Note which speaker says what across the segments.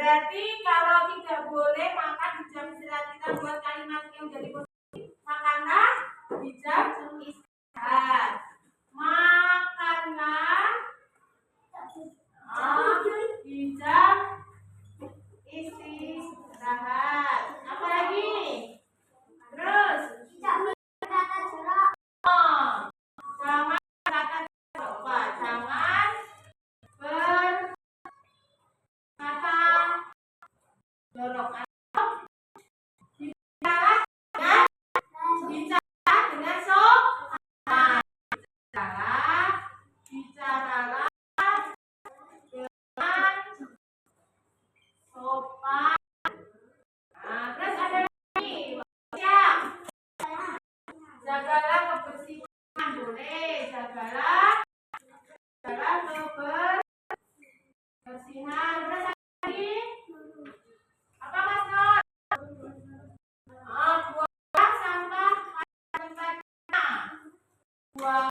Speaker 1: Berarti kalau tidak boleh makan di jam istirahat, kita buat kalimat yang jadi positif. Makanlah di jam istirahat. Makanlah di jam istirahat. Apa lagi? Terus jangan kata jorok. Jangan kata jorok. Jangan berkata jorok. Bicara dengan sopan. Bicaralah dengan sopan. Nah, terus ada lagi, siap. Jagalah kebersihan, boleh. Jagalah kebersihan. Terus ada lagi, apa Mas Nur? Buang sampah pada tempatnya. Buang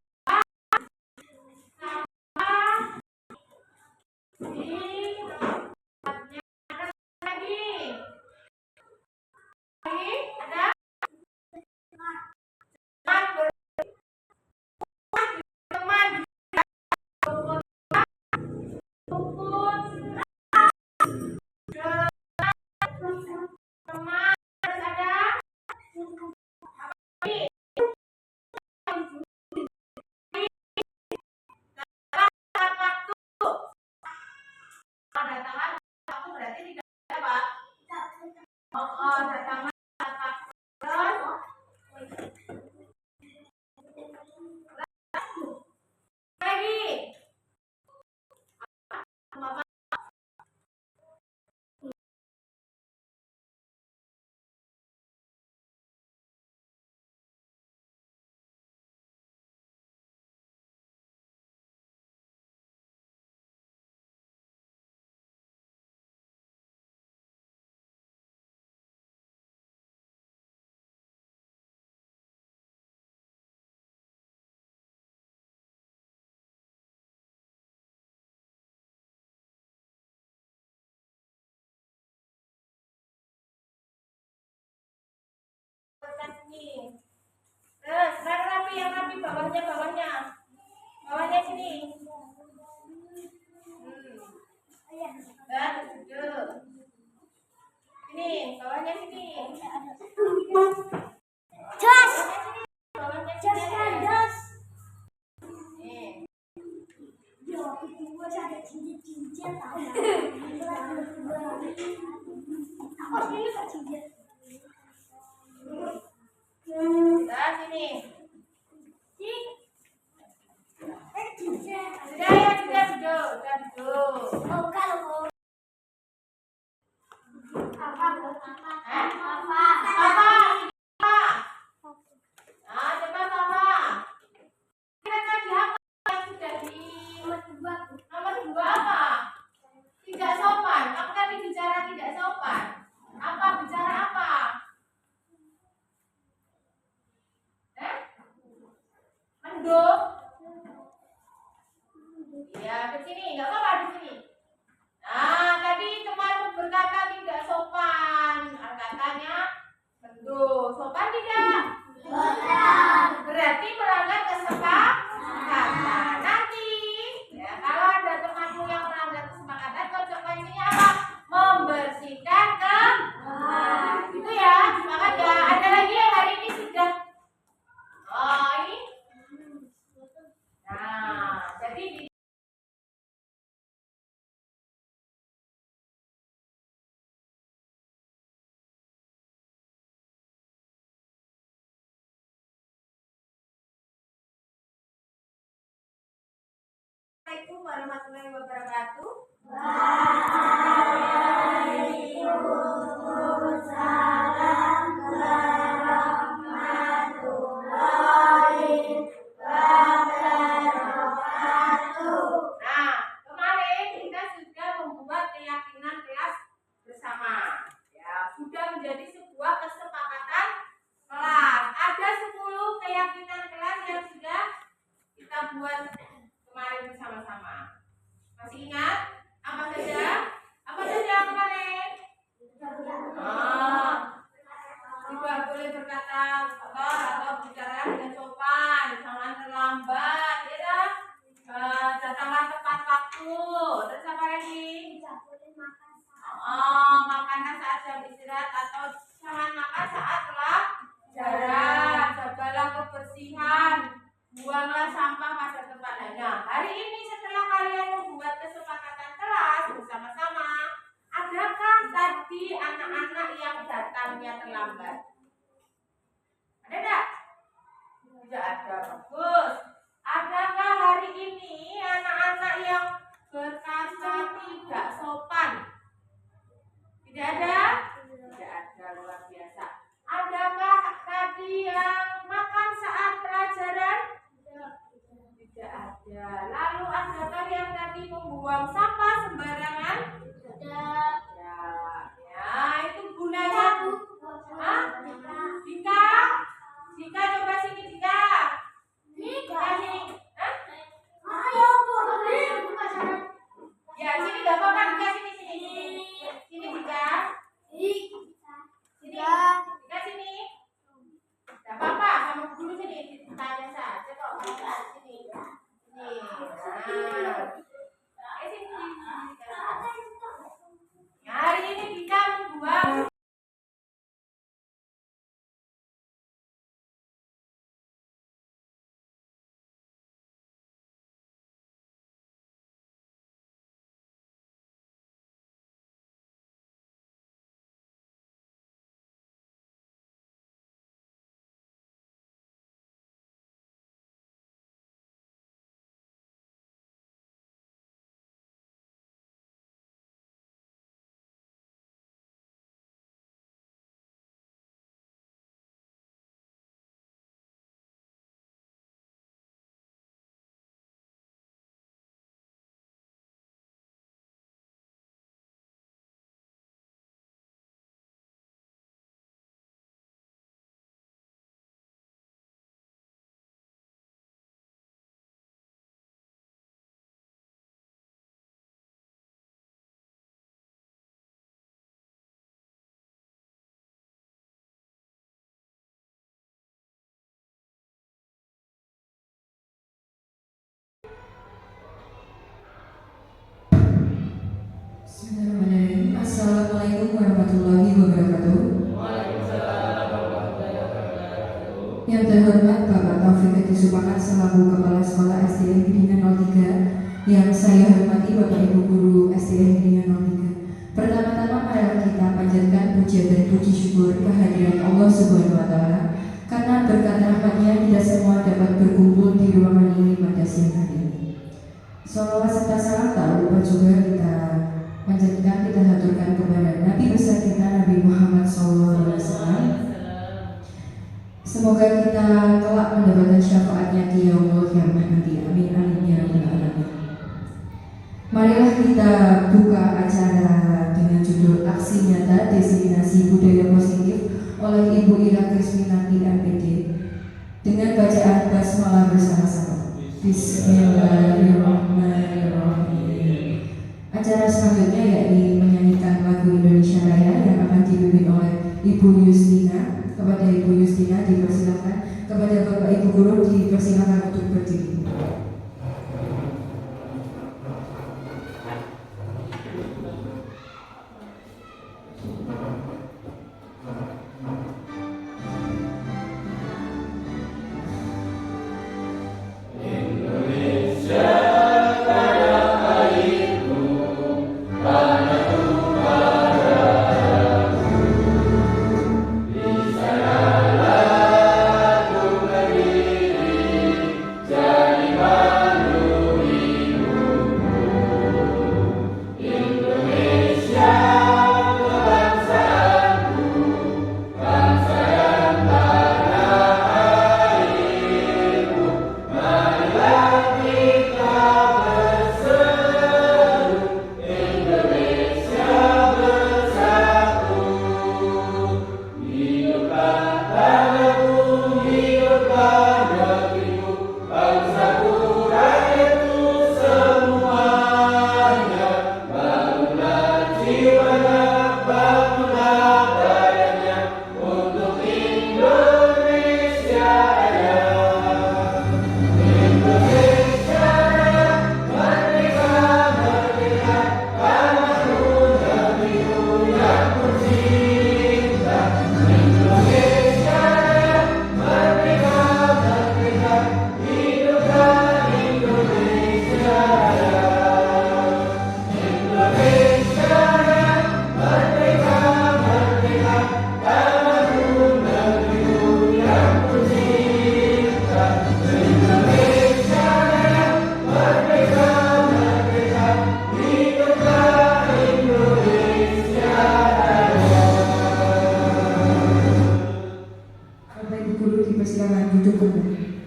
Speaker 1: terus rapi yang rapi bawahnya sini. Dan ini bawahnya sini. Jos. Bawahnya sini. Jos. Nih. Yo, aku ada cincin tahu. Aku ini kok cincin. Dan sini. Sudah. Kalau tidak sopan. Kamu tadi bicara tidak sopan. Bicara apa? Mendung. Ya, ke sini, enggak apa-apa di sini. Nah, tadi temanmu berkata tidak sopan. Katanya mendung. Sopan tidak? Sopan. Berarti melanggar kesepakatan. Nanti, ya, kalau ada temanmu yang melanggar kesepakatan, konsekuensinya apa? Membersihkan kamar. Gitu ya, semangat ya. Ada lagi yang hari ini sudah. Oh, ini. Nah, jadi di Assalamualaikum warahmatullahi wabarakatuh. Waalaikumsalam warahmatullahi wabarakatuh. Nah, kemarin kita sudah membuat keyakinan kelas bersama. Ya, sudah menjadi sebuah kesepakatan kelas. Ada 10 keyakinan kelas yang sudah kita buat kemarin bersama-sama. Masih ingat apa saja? Apa saja kemarin? Ah, tidak boleh berkata atau bicara dengan sopan, jangan terlambat, ya dah. Datanglah tepat waktu. Terus apa lagi? Makanlah saat jam istirahat atau jangan makan saat telah jarak. Jagalah kebersihan. Buanglah sampah pada tempatnya. Nah, hari ini setelah kalian membuat kesepakatan kelas bersama-sama, adakah tadi anak-anak yang datangnya terlambat? Ada tak? Tidak ada. Bagus. Adakah hari ini anak-anak yang berkata tidak sopan? Tidak ada? Tidak ada, luar biasa. Adakah tadi yang makan saat pelajaran? Tidak ada. Lalu adakah yang tadi membuang sampah sembarangan? Tidak. Ya, itu gunanya. Hah? Dika? Dika coba sini Dika. Dika sini. Hah? Ya, sini enggak apa-apa Dika sini. Sini Dika. Sini. Dika sini. Enggak apa-apa, sama guru sini tanya saja kok. Sini. Nah, hari ini Dika membuang
Speaker 2: Bismillahirrahmanirrahim. Assalamualaikum warahmatullahi wabarakatuh. Yang terhormat Bapak Taufik Edi Supakat selaku Kepala Sekolah SDN Gidingan 03, yang saya hormati Bapak Ibu Guru SDN Gidingan 03. Pertama-tama marilah kita panjatkan puja dan puji syukur kehadiran Allah Subhanahu wa Ta'ala, karena berkat rahmat-Nya kita semua dapat berkumpul di ruangan ini pada siang hari ini. Sholawat serta salam tak lupa juga kita panjatkan, kita haturkan kepada Nabi besar kita Nabi Muhammad SAW. Semoga kita kelak mendapatkan syafaatnya di yaumul qiyamah nanti. Amin amin ya rabbal alamin. Marilah kita buka acara dengan judul Aksi Nyata Diseminasi Budaya Positif oleh Ibu Ira Krisminati MPD dengan bacaan basmalah bersama-sama. Bismillahirrahmanirrahim. Acara selanjutnya yakni menyanyikan lagu Indonesia Raya yang akan dipimpin oleh Ibu Yustina. Kepada Ibu Yustina dipersilakan, kepada Bapak Ibu Guru dipersilakan untuk berdiri.
Speaker 3: Bye.
Speaker 2: Bapak Ibu guru dipersilakan duduk kembali.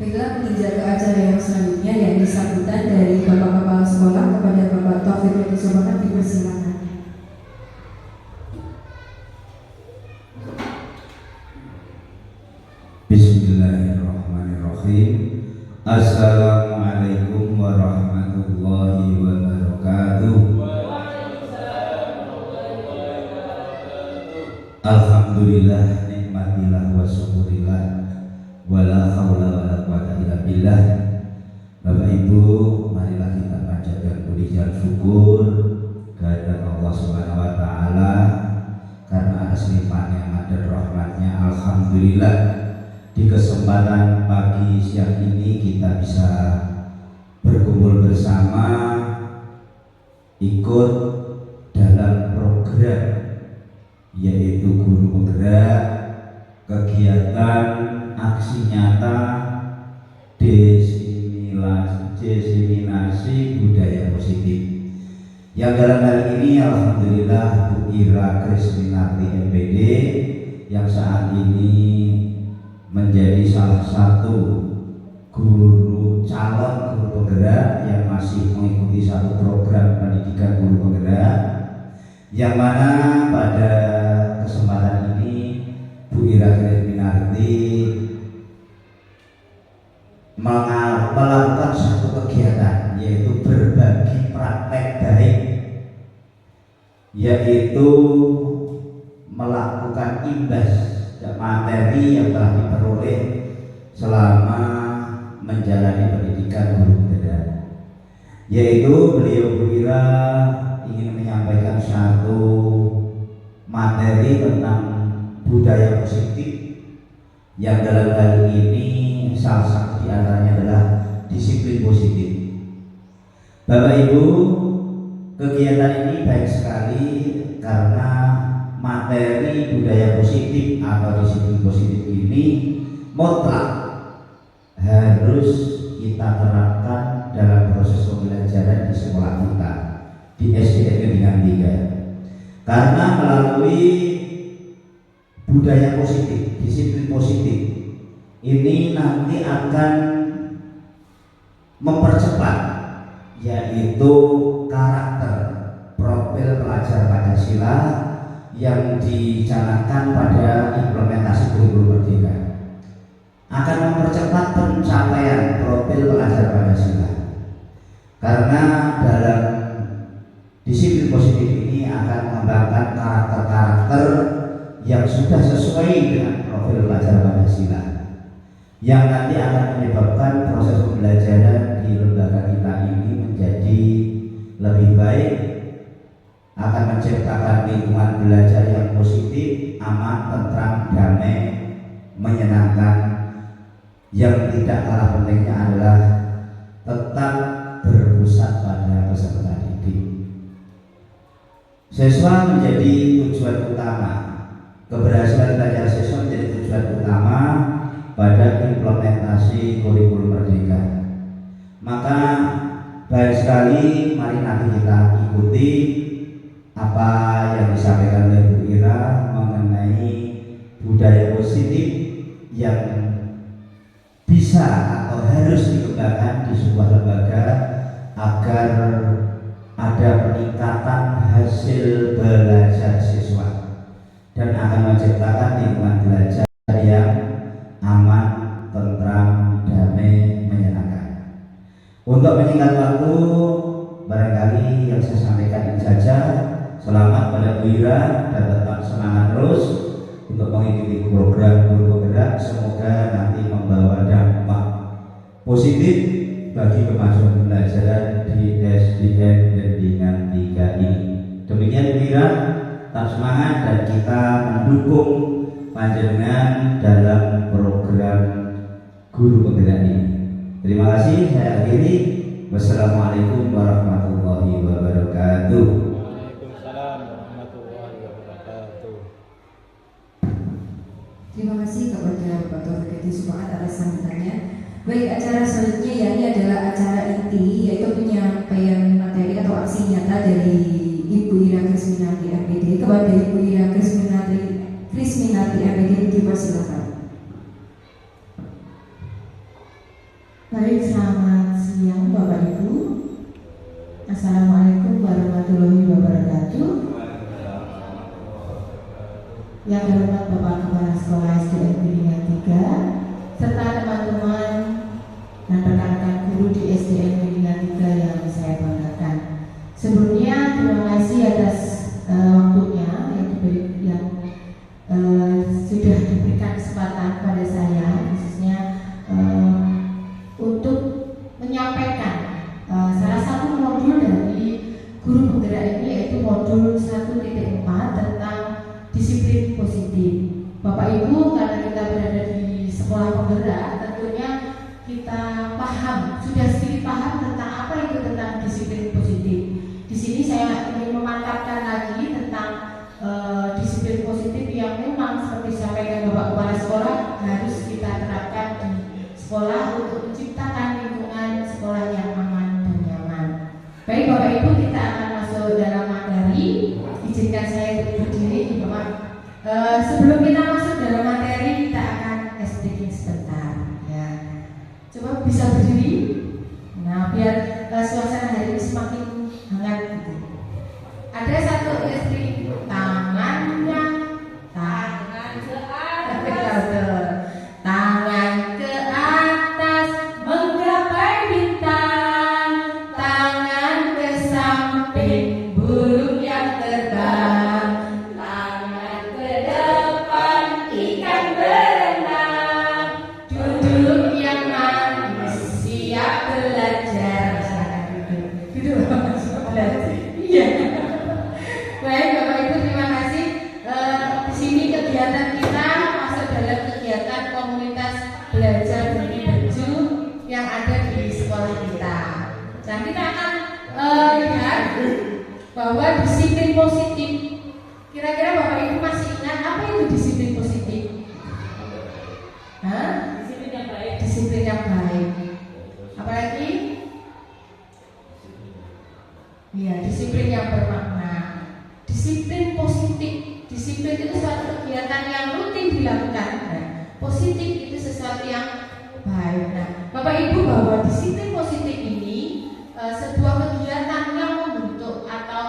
Speaker 2: Baiklah, menginjak ke acara yang selanjutnya, yakni sambutan dari Bapak Kepala Sekolah kepada Bapak Taufik Hadi Subakar, dipersilakan.
Speaker 3: Bismillahirrahmanirrahim. Assalamualaikum warahmatullahi wabarakatuh. Alhamdulillah, nikmatillah wa syukurillah, wala haula wala quwata illa billah. Bapak Ibu, marilah kita panjatkan puji dan syukur kehadirat Allah Subhanahu wa taala karena atas nikmatnya dan rahmatnya. Alhamdulillah, di kesempatan pagi siang ini kita bisa berkumpul bersama, ikut dalam program yaitu guru penggerak kegiatan aksi nyata diseminasi budaya positif, yang dalam hal ini alhamdulillah Bu Ira Krisminarti MPD yang saat ini menjadi salah satu calon guru penggerak yang masih mengikuti satu program pendidikan guru penggerak, yang mana pada kesempatan ini Bu Ira Krisminarti melakukan satu kegiatan, yaitu berbagi praktek baik, yaitu melakukan imbas materi yang telah diperoleh selama menjalani pendidikan guru penggerak, yaitu beliau Bu Ira ingin menyampaikan satu materi tentang budaya positif, yang dalam hal ini salah satu di antaranya adalah disiplin positif. Bapak Ibu, kegiatan ini baik sekali karena materi budaya positif atau disiplin positif ini mutlak harus kita terapkan dalam proses pembelajaran di sekolah kita, di SDN Kedingan 3. Karena melalui budaya positif, disiplin positif ini nanti akan mempercepat, yaitu karakter profil pelajar Pancasila yang dicanangkan pada implementasi kurikulum merdeka, akan mempercepat pencapaian profil pelajar Pancasila. Karena dalam disiplin positif ini akan mengembangkan karakter-karakter yang sudah sesuai dengan profil pelajar Pancasila, yang nanti akan menyebabkan proses pembelajaran di lembaga kita ini menjadi lebih baik, akan menciptakan lingkungan belajar yang positif, aman, tentram, damai, menyenangkan. Yang tidak kalah pentingnya adalah tetap berpusat pada peserta didik. Siswa menjadi tujuan utama, keberhasilan belajar siswa menjadi tujuan utama pada implementasi kurikulum merdeka. Maka baik sekali, mari nanti kita ikuti apa yang disampaikan oleh Bu Ira mengenai budaya positif yang bisa atau harus dikembangkan di sebuah lembaga agar ada peningkatan hasil belajar siswa dan akan menciptakan lingkungan belajar yang aman, tentram, damai, menyenangkan. Untuk menyingkat waktu, barangkali yang saya sampaikan ini saja. Selamat pada Bu Ira dan tetap semangat terus untuk mengikuti program guru penggerak. Semoga nanti membawa dampak positif bagi kemajuan pembelajaran di SDN Kedingan 3 ini. Demikian Bu Ira, tetap semangat dan kita mendukung panjenengan dalam program guru penggerak ini. Terima kasih, saya akhiri. Wassalamualaikum warahmatullahi wabarakatuh.
Speaker 4: Waalaikumsalam warahmatullahi wabarakatuh.
Speaker 2: Terima kasih kepada Bapak Taufik Hadi Supakat atas sambutannya. Baik, acara selanjutnya ya, ini adalah acara inti, yaitu penyampaian materi atau aksi nyata dari Ibu Ira Krisminati MPD. Kepada Ibu Ira Krisminati MPD dipersilakan.
Speaker 4: Baik, selamat siang Bapak Ibu. Assalamualaikum warahmatullahi wabarakatuh. Yang terhormat Bapak Kepala Sekolah SDN Bimbingan 3 serta teman-teman dan rekan-rekan guru di SDN Bimbingan 3 yang saya banggakan. Sebelumnya terima kasih atas waktunya yang sudah diberikan kesempatan pada saya, khususnya untuk menyampaikan salah satu modul dari guru penggerak ini, yaitu modul 1.4 tentang disiplin positif. Bapak Ibu, karena kita berada di sekolah penggerak, tentunya kita sudah sedikit paham tentang apa itu tentang disiplin positif. Di sini saya ingin memantapkan lagi tentang disiplin positif yang memang seperti disampaikan Bapak Kepala Sekolah harus kita terapkan di sekolah untuk menciptakan lingkungan sekolah yang aman dan nyaman. Baik Bapak Ibu, kita akan masuk dalam materi. Izinkan saya untuk berdiri, Bapak. Sebelum kita masuk dalam materi, kita akan breaking sebentar. Ya, coba bisa berdiri. Nah, biar suasana hari ini semakin hangat. Gitu. Ada satu istri tangannya tangan ke atas menggapai bintang, tangan ke samping burung yang terbang, tangan ke depan ikan berenang, duduk yang manis siap belajar. Duduk siap belajar. Iya. Baik Bapak Ibu, terima kasih. Di sini kegiatan kita masuk dalam kegiatan komunitas belajar Budi Beju yang ada di sekolah kita. Dan kita akan lihat bahwa disiplin positif. Kira-kira Bapak Ibu masih ingat apa itu disiplin positif? Disiplin yang baik. Disiplin yang baik. Apalagi? Iya, disiplin yang bermakna. Disiplin positif. Disiplin itu suatu kegiatan yang rutin dilakukan. Nah, positif itu sesuatu yang baik. Nah, Bapak Ibu, bahwa disiplin positif ini sebuah kegiatan yang membentuk atau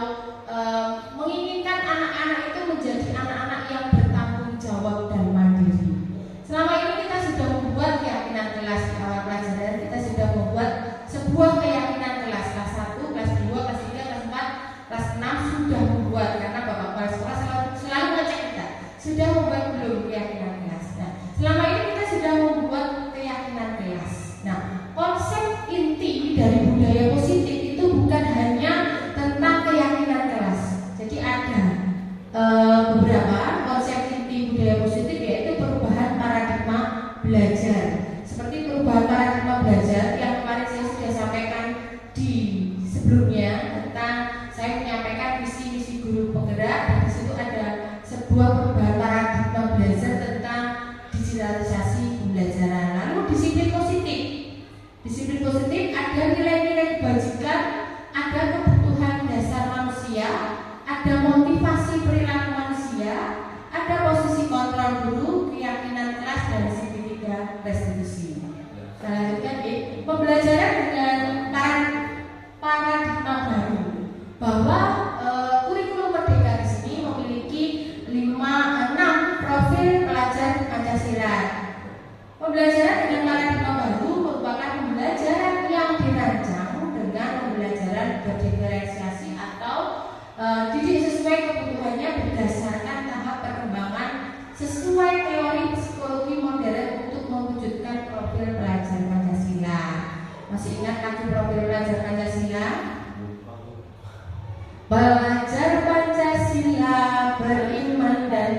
Speaker 4: menginginkan anak-anak itu menjadi anak-anak yang bertanggung jawab dan mandiri. Selama ini kita sudah membuat keyakinan kelas di awal pelajaran, kita sudah membuat sebuah keyakinan kelas 1, kelas 2, kelas 3, kelas 4, kelas 6 sudah membuat, karena Bapak Kepala Sekolah selalu ngecek kita sudah membuat belum keyakinan kelas. Nah, selama ini kita sudah membuat keyakinan kelas. Nah, konsep inti dari budaya positif itu bukan hanya tentang keyakinan kelas. Jadi ada beberapa konsep inti budaya positif, yaitu perubahan paradigma belajar. Seperti perubahan paradigma belajar yang kemarin saya sudah sampaikan di sebelumnya, tentang saya menyampaikan visi-misi guru penggerak, dan di situ ada sebuah perubahan paradigma belajar tentang digitalisasi pembelajaran. Lalu disiplin positif. Disiplin positif ada nilai-nilai kebajikan, ada kebutuhan dasar manusia, ada motivasi perilaku manusia, ada posisi kontrol guru, keyakinan kelas, dan segitiga restitusi. Selanjutnya pembelajaran dengan paradigma baru, bahwa kurikulum Merdeka di sini memiliki 6 profil pelajar Pancasila. Pembelajaran dengan paradigma baru merupakan pembelajaran yang dirancang dengan pembelajaran berdiferensiasi atau didik sesuai kebutuhannya berdasarkan tahap perkembangan sesuai teori psikologi modern untuk mewujudkan profil pelajar Pancasila. Masih ingat lagi profil pelajar Pancasila? Belajar Pancasila, beriman dan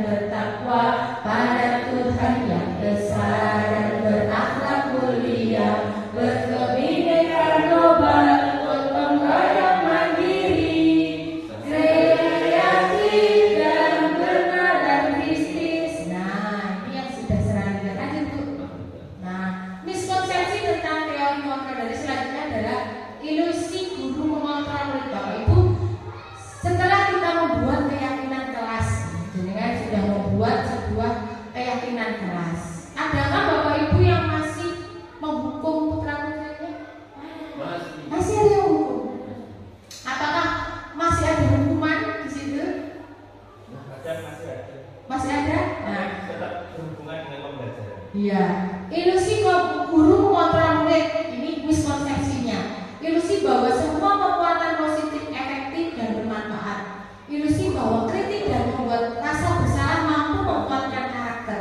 Speaker 4: Masih ada? Nah,
Speaker 5: tetap berhubungan dengan pembelajaran.
Speaker 4: iya. Ilusi guru mengontrol murid, ini miskonsepsinya. Ilusi bahwa semua kekuatan positif efektif dan bermanfaat. Ilusi bahwa kritik dan membuat rasa bersalah mampu menguatkan karakter.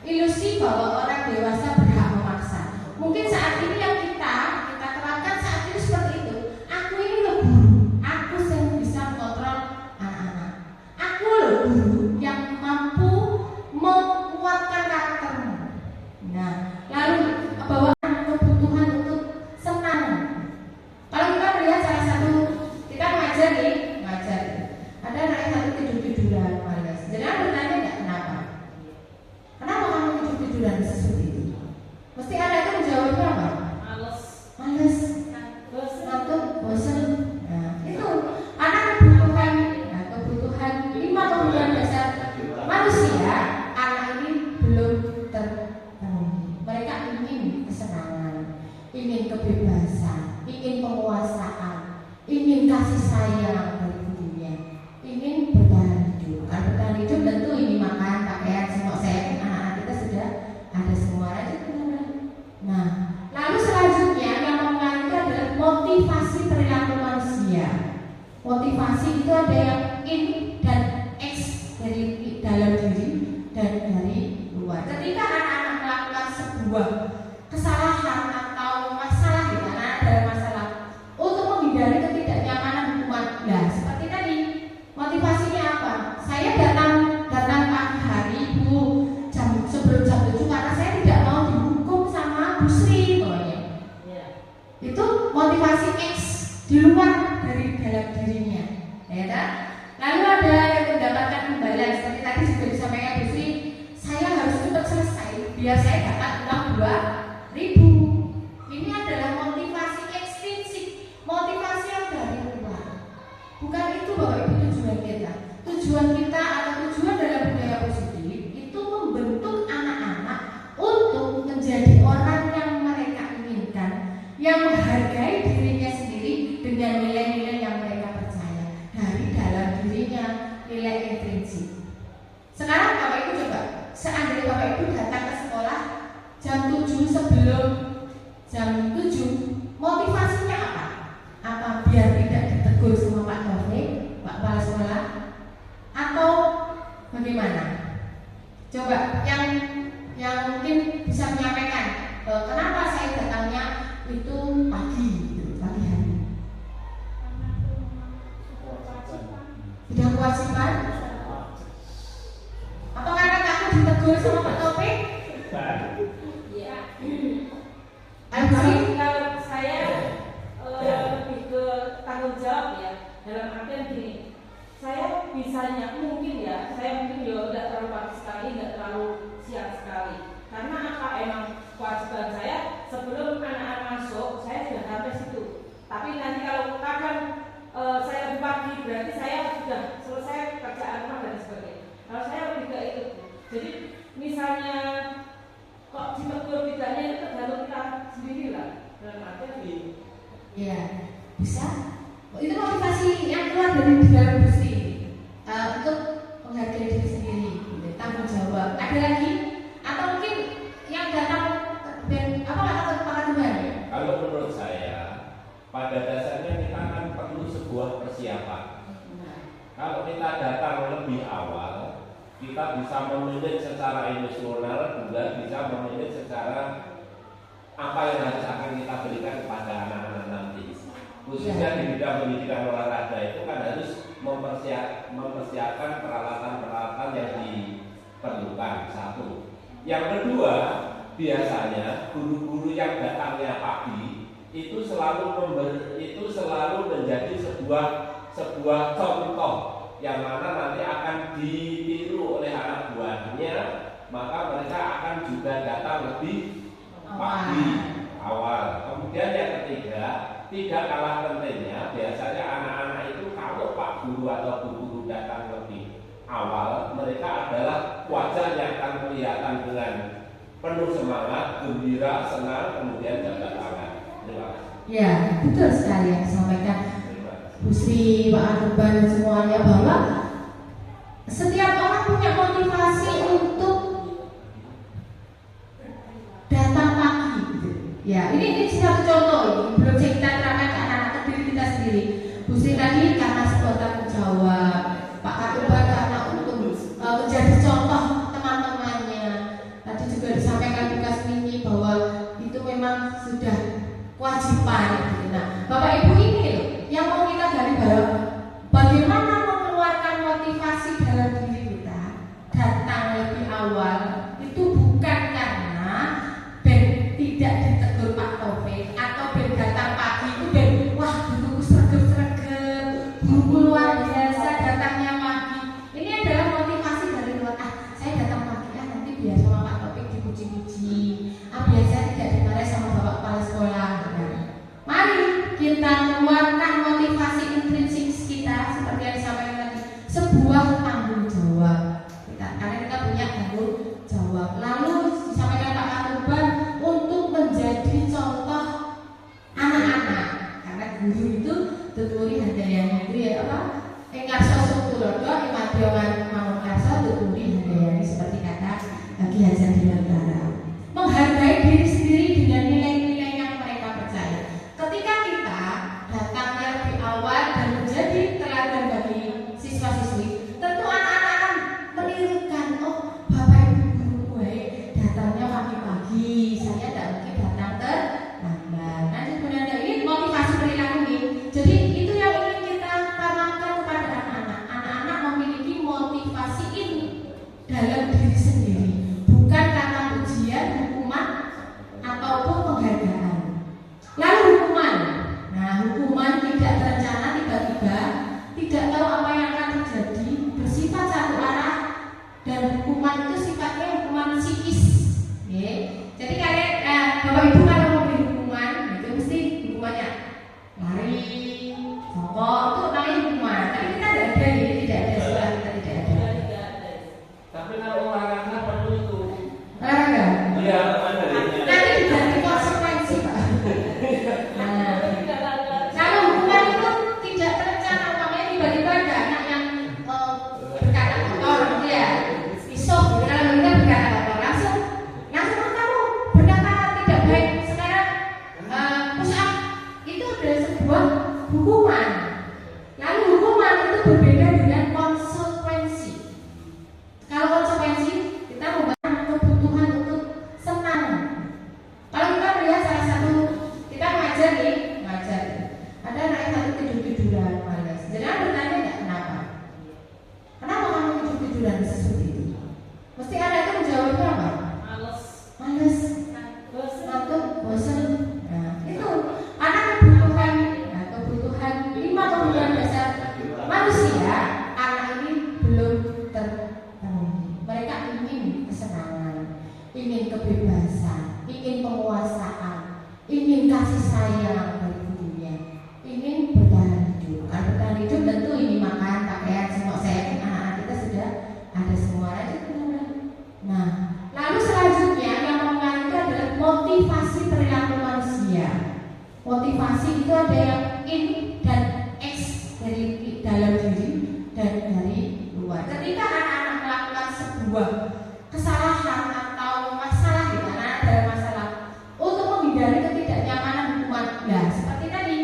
Speaker 4: Ilusi bahwa orang dewasa berhak memaksa. Mungkin saat ini yang kita terapkan saat ini seperti itu. Aku ini loh guru, aku yang bisa mengontrol anak-anak. Aku loh guru yang mampu menguatkan karaktermu. Nah, lalu bahwa kebutuhan untuk senang. Kalau kita melihat salah satu, kita mengajar nih, ada anak satu tidur-tiduran malas. Jadi bertanya nggak kenapa? Kenapa kamu tidur-tiduran seperti itu? Mesti anak itu menjawabnya apa? Males, ngantuk, bosan. Nah, itu anak kebutuhan 5 kebutuhan dasar manusia. Anak ini belum terpenuhi. Mereka ingin kesenangan, ingin kebebasan, ingin penguasaan, ingin kasih sayang dari dunia, ingin bertahan hidup. Kalau bertahan hidup tentu ini makan, pakaian, semua saya anak-anak kita sudah ada semua. Nah, lalu selanjutnya yang mempengaruhi itu adalah motivasi perilaku manusia. Motivasi itu ada yang in dan ex, dari dalam diri dan dari luar. Ketika anak-anak melakukan sebuah kesalahan atau masalah di mana ada masalah untuk menghindari ketidaknyamanan hukuman, nah seperti tadi motivasinya apa? Saya datang pagi hari Bu sebelum jam 7 karena saya tidak mau dihukum sama Bu Sri, pokoknya. Itu motivasi X di luar dari dalam dirinya, ya kan? Lalu ada yang mendapatkan imbalan seperti tadi sudah disampaikan Bu Sri, saya harus cepat selesai biar saya dapat uang 2.000. Ini adalah motivasi ekstrinsik, motivasi yang dari luar. Bukan itu Bapak Ibu tujuan kita. Tujuan kita atau tujuan dalam budaya positif itu membentuk anak-anak untuk menjadi orang yang mereka inginkan, yang menghargai dirinya sendiri dengan nilai-nilai yang mereka percaya dari dalam dirinya, nilai intrinsik. Sekarang Bapak Ibu coba, seandainya Bapak Ibu datang ke sekolah jam 7 sebelum jam 7, motivasinya apa? Apa biar tidak ditegur sama Pak Taufik, Pak Kepala Sekolah, atau bagaimana? Coba yang mungkin bisa menyampaikan kenapa saya datangnya itu pagi hari. Sudah kewajiban? Apa karena takut ditegur sama Pak Taufik?
Speaker 6: Kalau saya lebih ke tanggung jawab ya, dalam artian gini, saya bisanya mungkin ya tidak terlalu pagi sekali, tidak terlalu siang sekali. Karena apa, emang kewajiban saya sebelum anak-anak masuk saya sudah sampai situ. Tapi nanti kalau kadang saya lebih pagi berarti saya sudah selesai kerjaan rumah dan sebagainya. Kalau saya lebih ke itu. Jadi misalnya kok ditegur tidaknya itu tergantung kita sendiri lah, dalam artian gitu.
Speaker 4: Iya, bisa. Itu motivasi yang keluar dari dalam diri untuk menghargai diri sendiri, gitu. Tanggung jawab. Ada lagi? Atau mungkin yang datang dan apa kata Tuhan?
Speaker 5: Kalau menurut saya, pada dasarnya kita akan perlu sebuah persiapan. Kalau kita datang lebih awal, kita bisa memanage secara emosional, juga bisa memanage secara apa yang harus akan kita berikan kepada anak-anak nanti. Khususnya di bidang pendidikan olahraga itu kan harus mempersiapkan peralatan-peralatan yang diperlukan. Satu. Yang kedua, biasanya guru-guru yang datangnya pagi itu selalu menjadi sebuah contoh yang mana nanti akan ditiru oleh anak buahnya, maka mereka akan juga datang lebih pagi awal. Kemudian yang ketiga, tidak kalah pentingnya, biasanya anak-anak itu kalau Pak Guru atau Bu Guru datang lebih awal, mereka adalah wajah yang akan kelihatan dengan penuh semangat, gembira, senang, kemudian jaga tangan. Terima kasih.
Speaker 4: Ya, betul sekali yang disampaikan Bu Sri, Pak Arban dan semuanya, bahwa setiap orang Ya, ini satu contoh ini belum kita terapkan ke anak-anak ke diri kita sendiri. Bu Sri tadi karena sebuah tanggung jawab, Pak Katuban karena untuk menjadi contoh teman-temannya. Tadi juga disampaikan tugas Mimi bahwa itu memang sudah kewajiban. Gitu. Nah, Bapak Ibu ini loh yang mau kita gali bahwa bagaimana mengeluarkan motivasi dalam diri kita datang lebih awal itu bukan karena tidak ditegur Pak Taufik atau ben datang pagi itu ben wah guruku sregep-sregep, guruku luar biasa datangnya pagi. Ini adalah motivasi dari luar. Saya datang pagi kan nanti biar sama Pak Taufik dipuji-puji. Biasa tidak dimarahi sama Bapak Kepala Sekolah. Nah, mari kita keluarkan motivasi intrinsik kita seperti yang disampaikan tadi, sebuah tanggung jawab. Karena kita punya tanggung jawab. Lalu disampaikan Pak Katuban untuk menjadi contoh anak-anak, karena guru itu tuturi handayani itu ya apa? Engkarso Sutulodo, Imadioman Mangunkarso tuturi handayani seperti kata Ki Hajar Dewantara. Menghargai diri sendiri dengan nilai-nilai yang mereka percaya. Ketika kita datangnya lebih awal dan menjadi teladan bagi siswa-siswi, tentu anak-anak akan menirukan, oh Bapak Ibu guru gue datangnya pagi-pagi, saya tidak mungkin datang terlambat. Nah sebenarnya ini motivasi perilaku ini. Jadi itu yang ingin kita tanamkan kepada anak-anak. Anak-anak memiliki motivasi ini dalam diri sendiri, bukan karena ujian, hukuman ataupun penghargaan. Lalu hukuman. Nah hukuman tidak terencana, tiba-tiba, tidak tahu apa yang akan terjadi, bersifat satu arah, dan hukuman itu sifatnya hukuman psikis. Jadi kalian Bapak Ibu kalau mau beri hukuman itu mesti hukumannya lari, jongkok, itu namanya hukuman. Tapi kita tidak ada, ini tidak ada, sekolah kita tidak ada.
Speaker 5: Tapi kalau olahraga perlu itu.
Speaker 4: Olahraga?
Speaker 5: Iya, ada.
Speaker 4: Nanti diganti konsekuensi Pak. Nah, kalau hukuman itu tidak terencana, umpamanya tiba-tiba ada anak yang berkata kotor gitu ya, isok gitu, kalau mereka berkata kotor langsung kamu berkata tidak baik sekarang push up, itu adalah sebuah hukuman. Lalu hukuman itu berbeda dengan konsekuensi. Kalau konsekuensi kita membahas kebutuhan untuk senang. Kalau kita melihat salah satu, kita mengajar nih, ada anak yang satu tidur-tiduran malas. Jangan bertanya nggak kenapa? Kenapa kamu tidur-tiduran seperti itu? Mesti anak itu menjawabnya apa? Males, ngantuk, bosan. Nah, itu anak kebutuhan 5 kebutuhan dasar manusia. Anak ini belum terpenuhi. Mereka ingin kesenangan, ingin kebebasan, ingin penguasaan, ingin kasih sayang dari gurunya, ingin bertahan hidup. Kan bertahan hidup tentu ini makan, pakaian, semua saya anak-anak kita sudah ada semua aja. Nah, lalu selanjutnya yang mempengaruhi itu adalah motivasi perilaku manusia. Motivasi itu ada yang in dan ex, dari dalam diri dan dari luar. Ketika anak-anak melakukan sebuah kesalahan atau masalah di mana ada masalah, untuk menghindari ketidaknyamanan hukuman, ya seperti tadi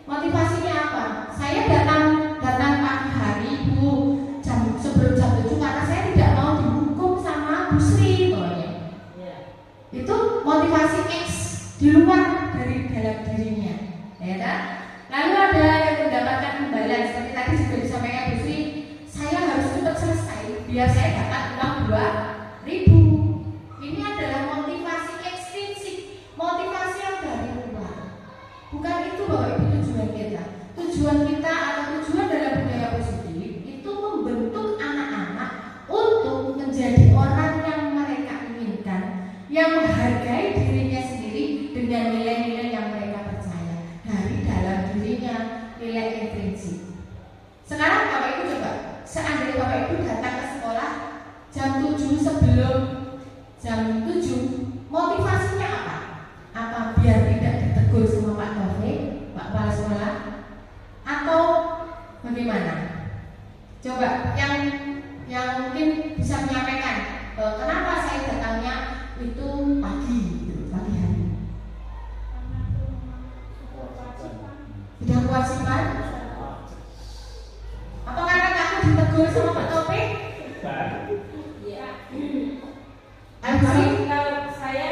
Speaker 4: motivasinya apa? Saya datang pagi hari Bu sebelum jam 7 karena saya tidak mau dihukum sama Bu Sri pokoknya. Itu motivasi X di luar dari dalam dirinya, ya kan? Lalu ada yang mendapatkan imbalan seperti tadi juga disampaikan Bu Sri, saya harus cepat selesai biar saya dapat uang 2.000. Ini adalah motivasi ekstrinsik, motivasi yang dari luar. Bukan itu Bapak Ibu tujuan kita. Tujuan kita atau tujuan dalam budaya positif itu membentuk anak-anak untuk menjadi orang yang mereka inginkan, yang menghargai dirinya sendiri dengan nilai-nilai yang mereka percaya dari dalam dirinya, nilai intrinsik. Sekarang Bapak Ibu coba, seandainya Bapak Ibu datang ke sekolah jam 7 sebelum jam 7, motivasinya apa? Apa biar tidak ditegur sama Pak Taufik, Pak Kepala Sekolah, atau bagaimana? Coba yang mungkin bisa menyampaikan kenapa saya datangnya itu pagi hari.
Speaker 6: Ya.
Speaker 4: Ayo sih.
Speaker 6: Kalau saya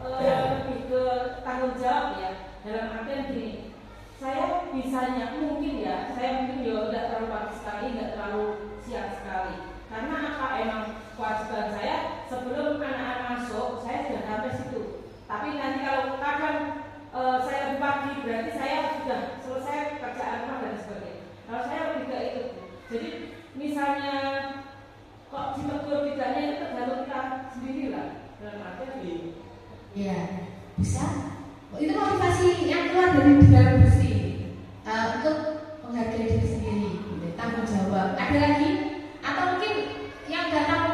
Speaker 6: lebih ke tanggung jawab ya, dalam artian gini, saya bisanya mungkin ya, saya mungkin ya tidak terlalu pagi sekali, tidak terlalu siang sekali. Karena apa, emang kewajiban saya sebelum anak-anak masuk, saya sudah sampai situ. Tapi nanti kalau kadang saya lebih pagi, berarti saya sudah selesai kerjaan rumah dan sebagainya. Kalau saya lebih ke itu. Jadi misalnya kok ditegur tidaknya itu tergantung kita sendiri lah. Dalam artian ini.
Speaker 4: Iya, bisa. Itu motivasi yang keluar dari dalam diri untuk menghargai diri sendiri, gitu. Tanggung jawab. Ada lagi? Atau mungkin yang datang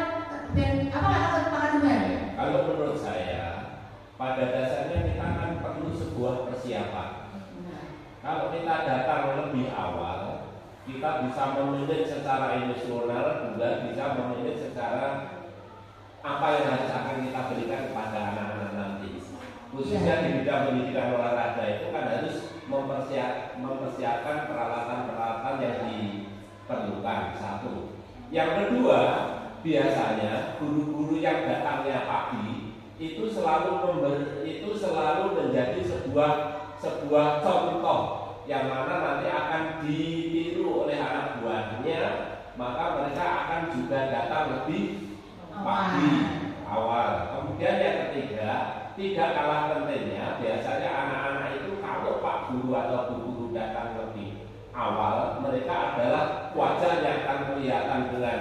Speaker 4: dan apa atau Tuhan?
Speaker 5: Kalau menurut saya, pada dasarnya kita kan perlu sebuah persiapan. Kalau kita datang lebih awal, kita bisa memanage secara emosional, juga bisa memanage secara apa yang harus akan kita berikan kepada anak-anak nanti. Khususnya di bidang pendidikan olahraga itu kan harus mempersiapkan peralatan-peralatan yang diperlukan. Satu. Yang kedua, biasanya guru-guru yang datangnya pagi itu selalu menjadi sebuah contoh yang mana nanti akan ditiru oleh anak buahnya, maka mereka akan juga datang lebih pagi awal. Kemudian yang ketiga, tidak kalah pentingnya, biasanya anak-anak itu kalau Pak Guru atau Bu Guru datang lebih awal, mereka adalah wajah yang akan kelihatan dengan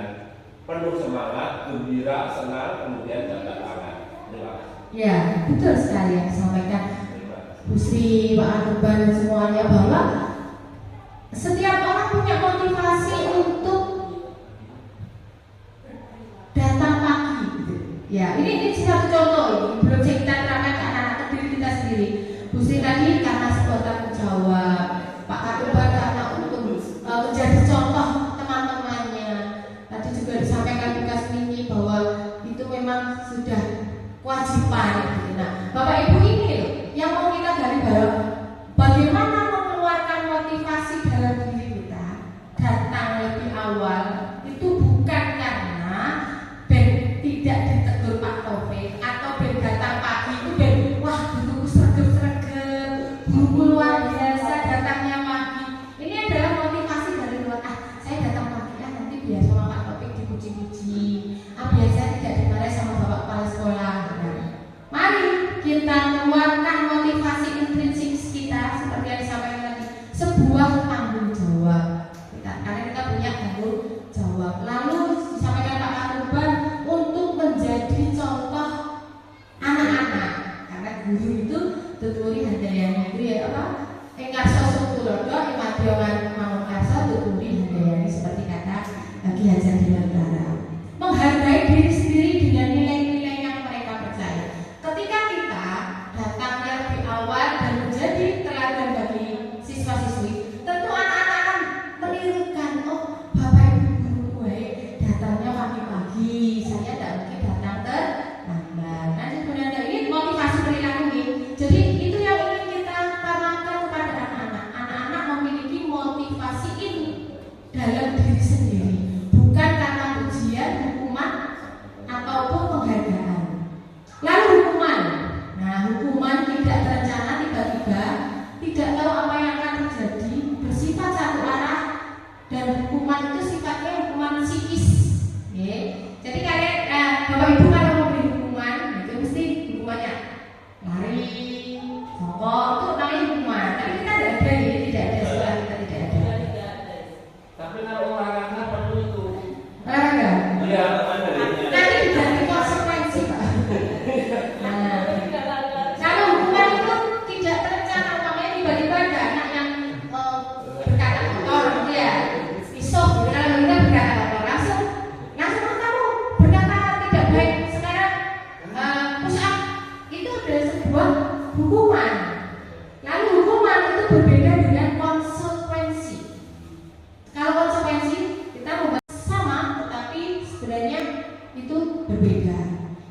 Speaker 5: penuh semangat, gembira, senang, kemudian jaga tangan. Terima kasih.
Speaker 4: Ya, betul sekali yang disampaikan Bu Sri, Pak Arban dan semuanya, bahwa setiap orang punya motivasi untuk datang pagi, gitu. Ya, ini satu contoh ini belum kita terangkan ke anak-anak ke diri kita sendiri. Bu Sri tadi karena sebuah tanggung jawab, Pak Arban karena untuk menjadi contoh teman-temannya. Tadi juga disampaikan tugas Mini bahwa itu memang sudah kewajiban. Gitu. Nah, Bapak Ibu ini loh yang mau kita gali bareng, bagaimana mengeluarkan motivasi dalam diri kita datang lebih awal. Itu bukan karena tidak ditegur Pak Taufik atau datang pagi itu wah buku sergep-sergep, buku luar biasa datangnya pagi. Ini adalah motivasi dari luar. Saya datang pagi nanti biar sama Pak Taufik dipuji-puji, biasa tidak dimarahi sama Bapak Kepala Sekolah. Mari kita keluarkan motivasi intrinsik kita seperti yang disampaikan tadi, sebuah tanggung jawab kita, karena kita punya tanggung jawab. Lalu disampaikan Pak Arban untuk menjadi contoh anak-anak, karena guru itu tuturi handayani itu ya apa? Engarso sutulodo imadiongan mangungarso tuturi handayani, seperti kata Ki Hajar Dewantara. Menghargai diri sendiri dengan nilai-nilai yang mereka percaya. Ketika kita datangnya lebih awal dan menjadi teladan bagi siswa-siswi, tentu anak-anak akan menirukan, oh Bapak Ibu guru gue datangnya pagi-pagi, saya tidak mungkin datang terlambat. Nah sebenarnya ini motivasi perilaku ini. Jadi itu yang ingin kita tanamkan kepada anak-anak. Anak-anak memiliki motivasi ini dalam diri sendiri, bukan karena ujian, hukuman, ataupun penghargaan. Lalu hukuman. Nah, hukuman tidak terencana, tiba-tiba, tidak tahu apa yang akan terjadi, bersifat satu arah, dan hukuman itu sifatnya hukuman psikis. Jadi kalian, Bapak Ibu kalau mau beri hukuman, itu mesti hukumannya lari, jongkok, itu namanya hukuman. Tapi kita tidak ada, ini tidak ada, sekolah kita tidak ada.
Speaker 5: Tapi kalau olahraga perlu itu.
Speaker 4: Olahraga?
Speaker 5: Iya, ada.
Speaker 4: Nanti diganti konsekuensi, Pak. Nah, kalau hukuman itu tidak terencana, umpamanya tiba-tiba ada anak yang berkata kotor, gitu ya, isok, gitu. Kalau kita berkata kotor, langsung kamu berkata tidak baik. Sekarang push up itu adalah sebuah hukuman. Lalu hukuman itu berbeda dengan konsekuensi. Kalau konsekuensi kita membahas sama, tetapi sebenarnya itu berbeda.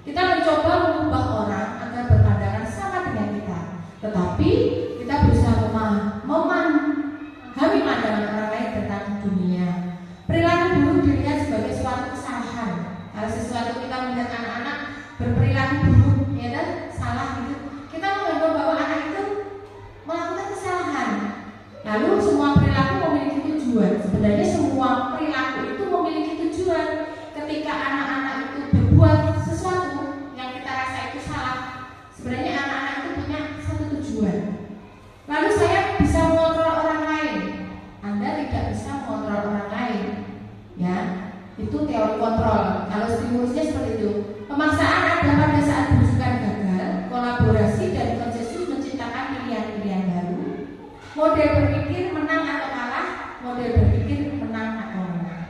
Speaker 4: Kita mencoba mengubah orang agar berpandangan sama dengan kita, tetapi kita berusaha memahami pandangan orang lain tentang dunia. Perilaku buruk dilihat sebagai suatu kesalahan, perilaku buruk, ya kan, salah gitu. Kita menganggap bahwa anak itu melakukan kesalahan. Lalu semua perilaku memiliki tujuan. Sebenarnya semua perilaku itu memiliki tujuan. Ketika anak-anak itu berbuat sesuatu yang kita rasa itu salah, sebenarnya anak-anak itu punya satu tujuan. Lalu saya bisa mengontrol orang lain. Anda tidak bisa mengontrol orang lain, ya. Itu teori kontrol. Kalau stimulusnya seperti itu. Pemaksaan ada pada saat berusukan gagal, kolaborasi dan konsensus menciptakan pilihan-pilihan baru. Model berpikir menang atau kalah, model berpikir menang atau menang.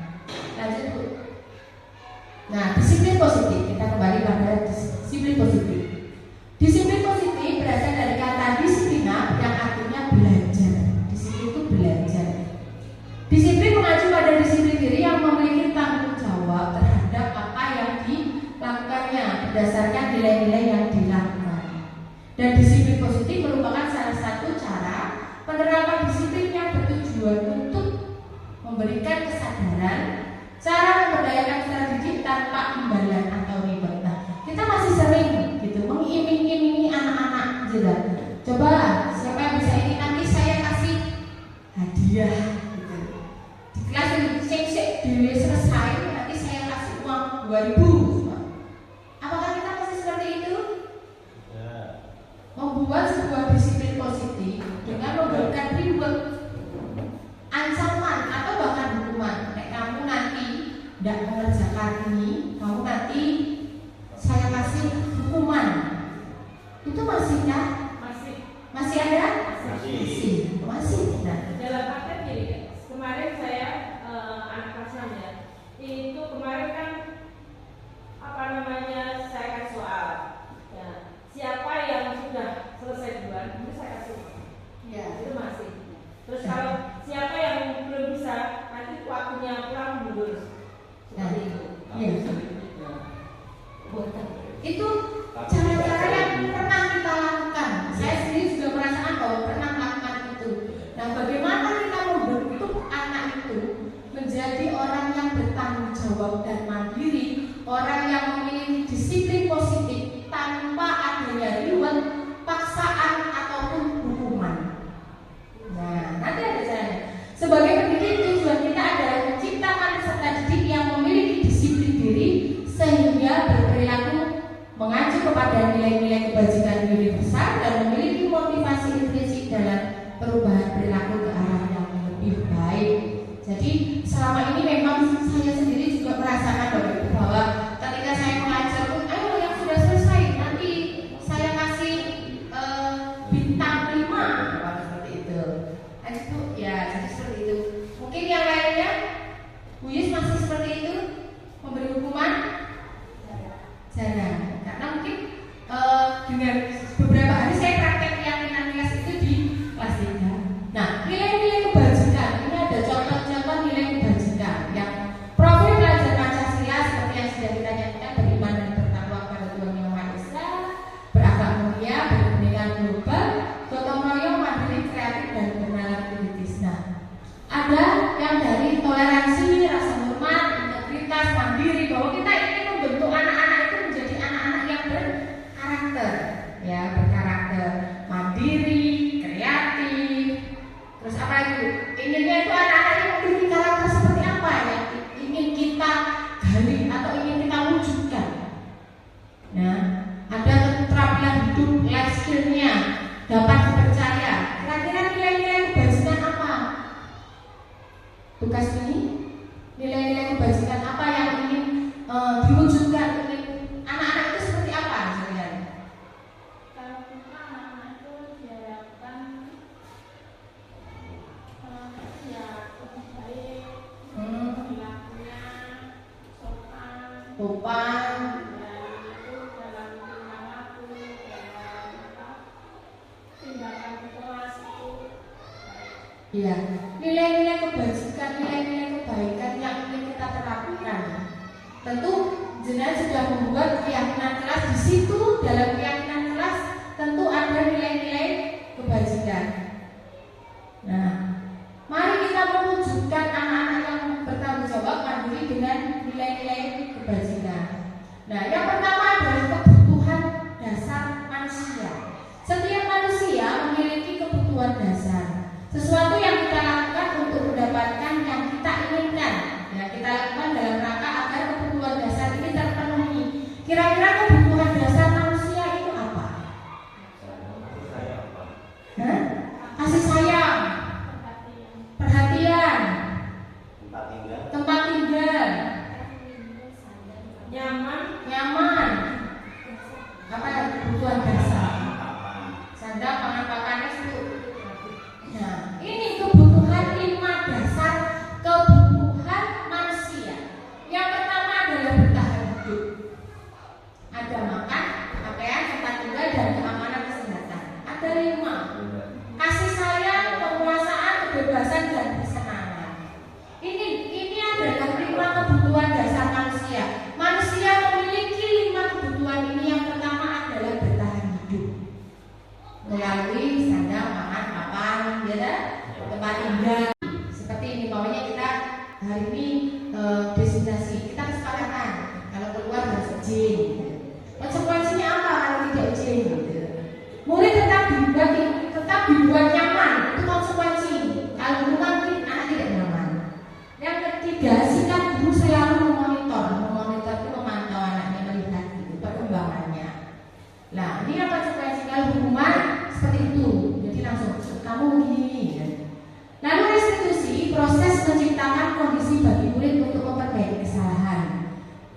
Speaker 4: Lanjut Bu. Nah, disiplin positif. Kita kembali pada disiplin positif. Disiplin positif berasal dari kata disiplina yang artinya belajar. Disiplin itu belajar. Disiplin mengacu pada disiplin diri yang memiliki tanggung jawab terhadap apa yang dilakukannya berdasarkan nilai-nilai yang dilakukan. Dan disiplin positif merupakan salah satu cara penerapan disiplin yang bertujuan untuk memberikan kesadaran, cara memberdayakan secara didik tanpa imbalan atau ribet. Nah, kita masih sering gitu mengiming-imingi anak-anak gitu. Coba siapa yang bisa ini nanti saya kasih hadiah gitu. Di kelas ini selesai nanti saya kasih uang 2.000. Apakah kita masih seperti itu? Membuat sebuah disiplin positif dengan memberikan reward, ancaman atau bahkan hukuman. Kamu nanti tidak mengerjakan ini, kamu nanti saya kasih hukuman. Itu masih kan? Masih ada? Masih. Nah,
Speaker 6: Dalam praktek gini, kemarin saya anak kelas 6 ya, itu kemarin kan saya kasih soal. Ya, siapa yang sudah selesai duluan, itu saya kasih uang.
Speaker 4: ya.
Speaker 6: Itu masih. Terus kalau siapa yang belum bisa, nanti waktunya pulang mundur. Seperti itu.
Speaker 4: Iya. Itu cara-cara yang pernah kita lakukan. Saya sendiri juga merasakan bahwa pernah melakukan itu. Nah, bagaimana kita membentuk anak itu menjadi orang yang bertanggung jawab dan mandiri, orang yang memiliki disiplin positif tanpa adanya reward, paksaan ataupun hukuman. Nah, nanti ada caranya. Sebagai pendidik, tujuan kita adalah menciptakan peserta didik yang memiliki disiplin diri sehingga berperilaku mengacu kepada nilai-nilai kebajikan universal dan memiliki motivasi intrinsik dalam perubahan perilaku ke arah yang lebih baik. Jadi selama ini memang saya sendiri juga merasakan bahwa ketika saya mengajar pun, ayo yang sudah selesai nanti saya kasih bintang 5 seperti itu. Itu ya jadi seperti itu. Mungkin yang lainnya, Bu Yus masih seperti itu memberi hukuman? Jarang. Karena mungkin dengan beberapa hari saya praktek keyakinan kelas itu di kelas 3. Nah, nilai-nilai kebajikan ini ada contoh-contoh nilai kebajikan yang profil pelajar Pancasila seperti yang sudah kita nyatakan, beriman dan bertakwa kepada Tuhan Yang Maha Esa, berakhlak mulia, berkepentingan global, gotong royong, mandiri, kreatif dan bernalar kritis. Nah, ada yang dari toleransi, rasa hormat, integritas, mandiri, bahwa kita ingin membentuk anak-anak itu menjadi anak-anak yang berkarakter, ya, berkarakter, mandiri, kreatif. Terus apa itu? Inginnya itu anak-anak yang memiliki karakter seperti apa yang ingin kita gali atau ingin kita wujudkan. Nah, ada keterampilan hidup, life skill-nya, dapat dipercaya. Kira-kira nilai-nilai kebajikan apa? Tugas ini, nilai-nilai kebajikan apa yang ingin diwujudkan? Anak-anak itu seperti apa? Kalian?
Speaker 1: Kalau kita anak-anak itu diharapkan ya lebih baik, perilakunya sopan, dan itu dalam tingkah laku, dalam tindakan di kelas itu baik.
Speaker 4: Iya, nilai-nilai kebajikan, nilai-nilai kebaikan yang ingin kita terapkan. Tentu jenengan sudah membuat keyakinan kelas di situ. Dalam keyakinan kelas tentu ada nilai-nilai kebajikan. Nah, mari kita mewujudkan anak-anak yang bertanggung jawab mandiri dengan nilai-nilai kebajikan. Nah, yang pertama adalah kebutuhan nyaman, apa kebutuhan dasar, sandang, pangan, pakan itu. Nah, ini kebutuhan 5 dasar kebutuhan manusia. Yang pertama adalah bertahan hidup. Ada makan, pakaian, tempat tinggal, dan keamanan kesehatan. Ada 5. Kasih sayang, penguasaan, kebebasan, dan kesenangan. Ini adalah 5 kebutuhan dasar manusia. Manusia memiliki 5 kebutuhan ini. Yang pertama adalah bertahan hidup melalui sandang, pangan, papan, ya, tempat tinggal. Seperti ini, pokoknya kita hari ini destinasi, kita kesepakatan kalau keluar harus izin. Konsekuensinya apa kalau tidak izin? Murid tetap dibuat nyaman, itu konsekuensi. Kalau bukan anak tidak nyaman. Yang ketiga, sikap guru selalu memonitor itu memantau anaknya, melihat gitu, perkembangannya. Nah, ini apa konsekuensi kalau hukuman seperti itu? Jadi langsung kamu begini. Ya. Lalu restitusi, proses menciptakan kondisi bagi murid untuk memperbaiki kesalahan.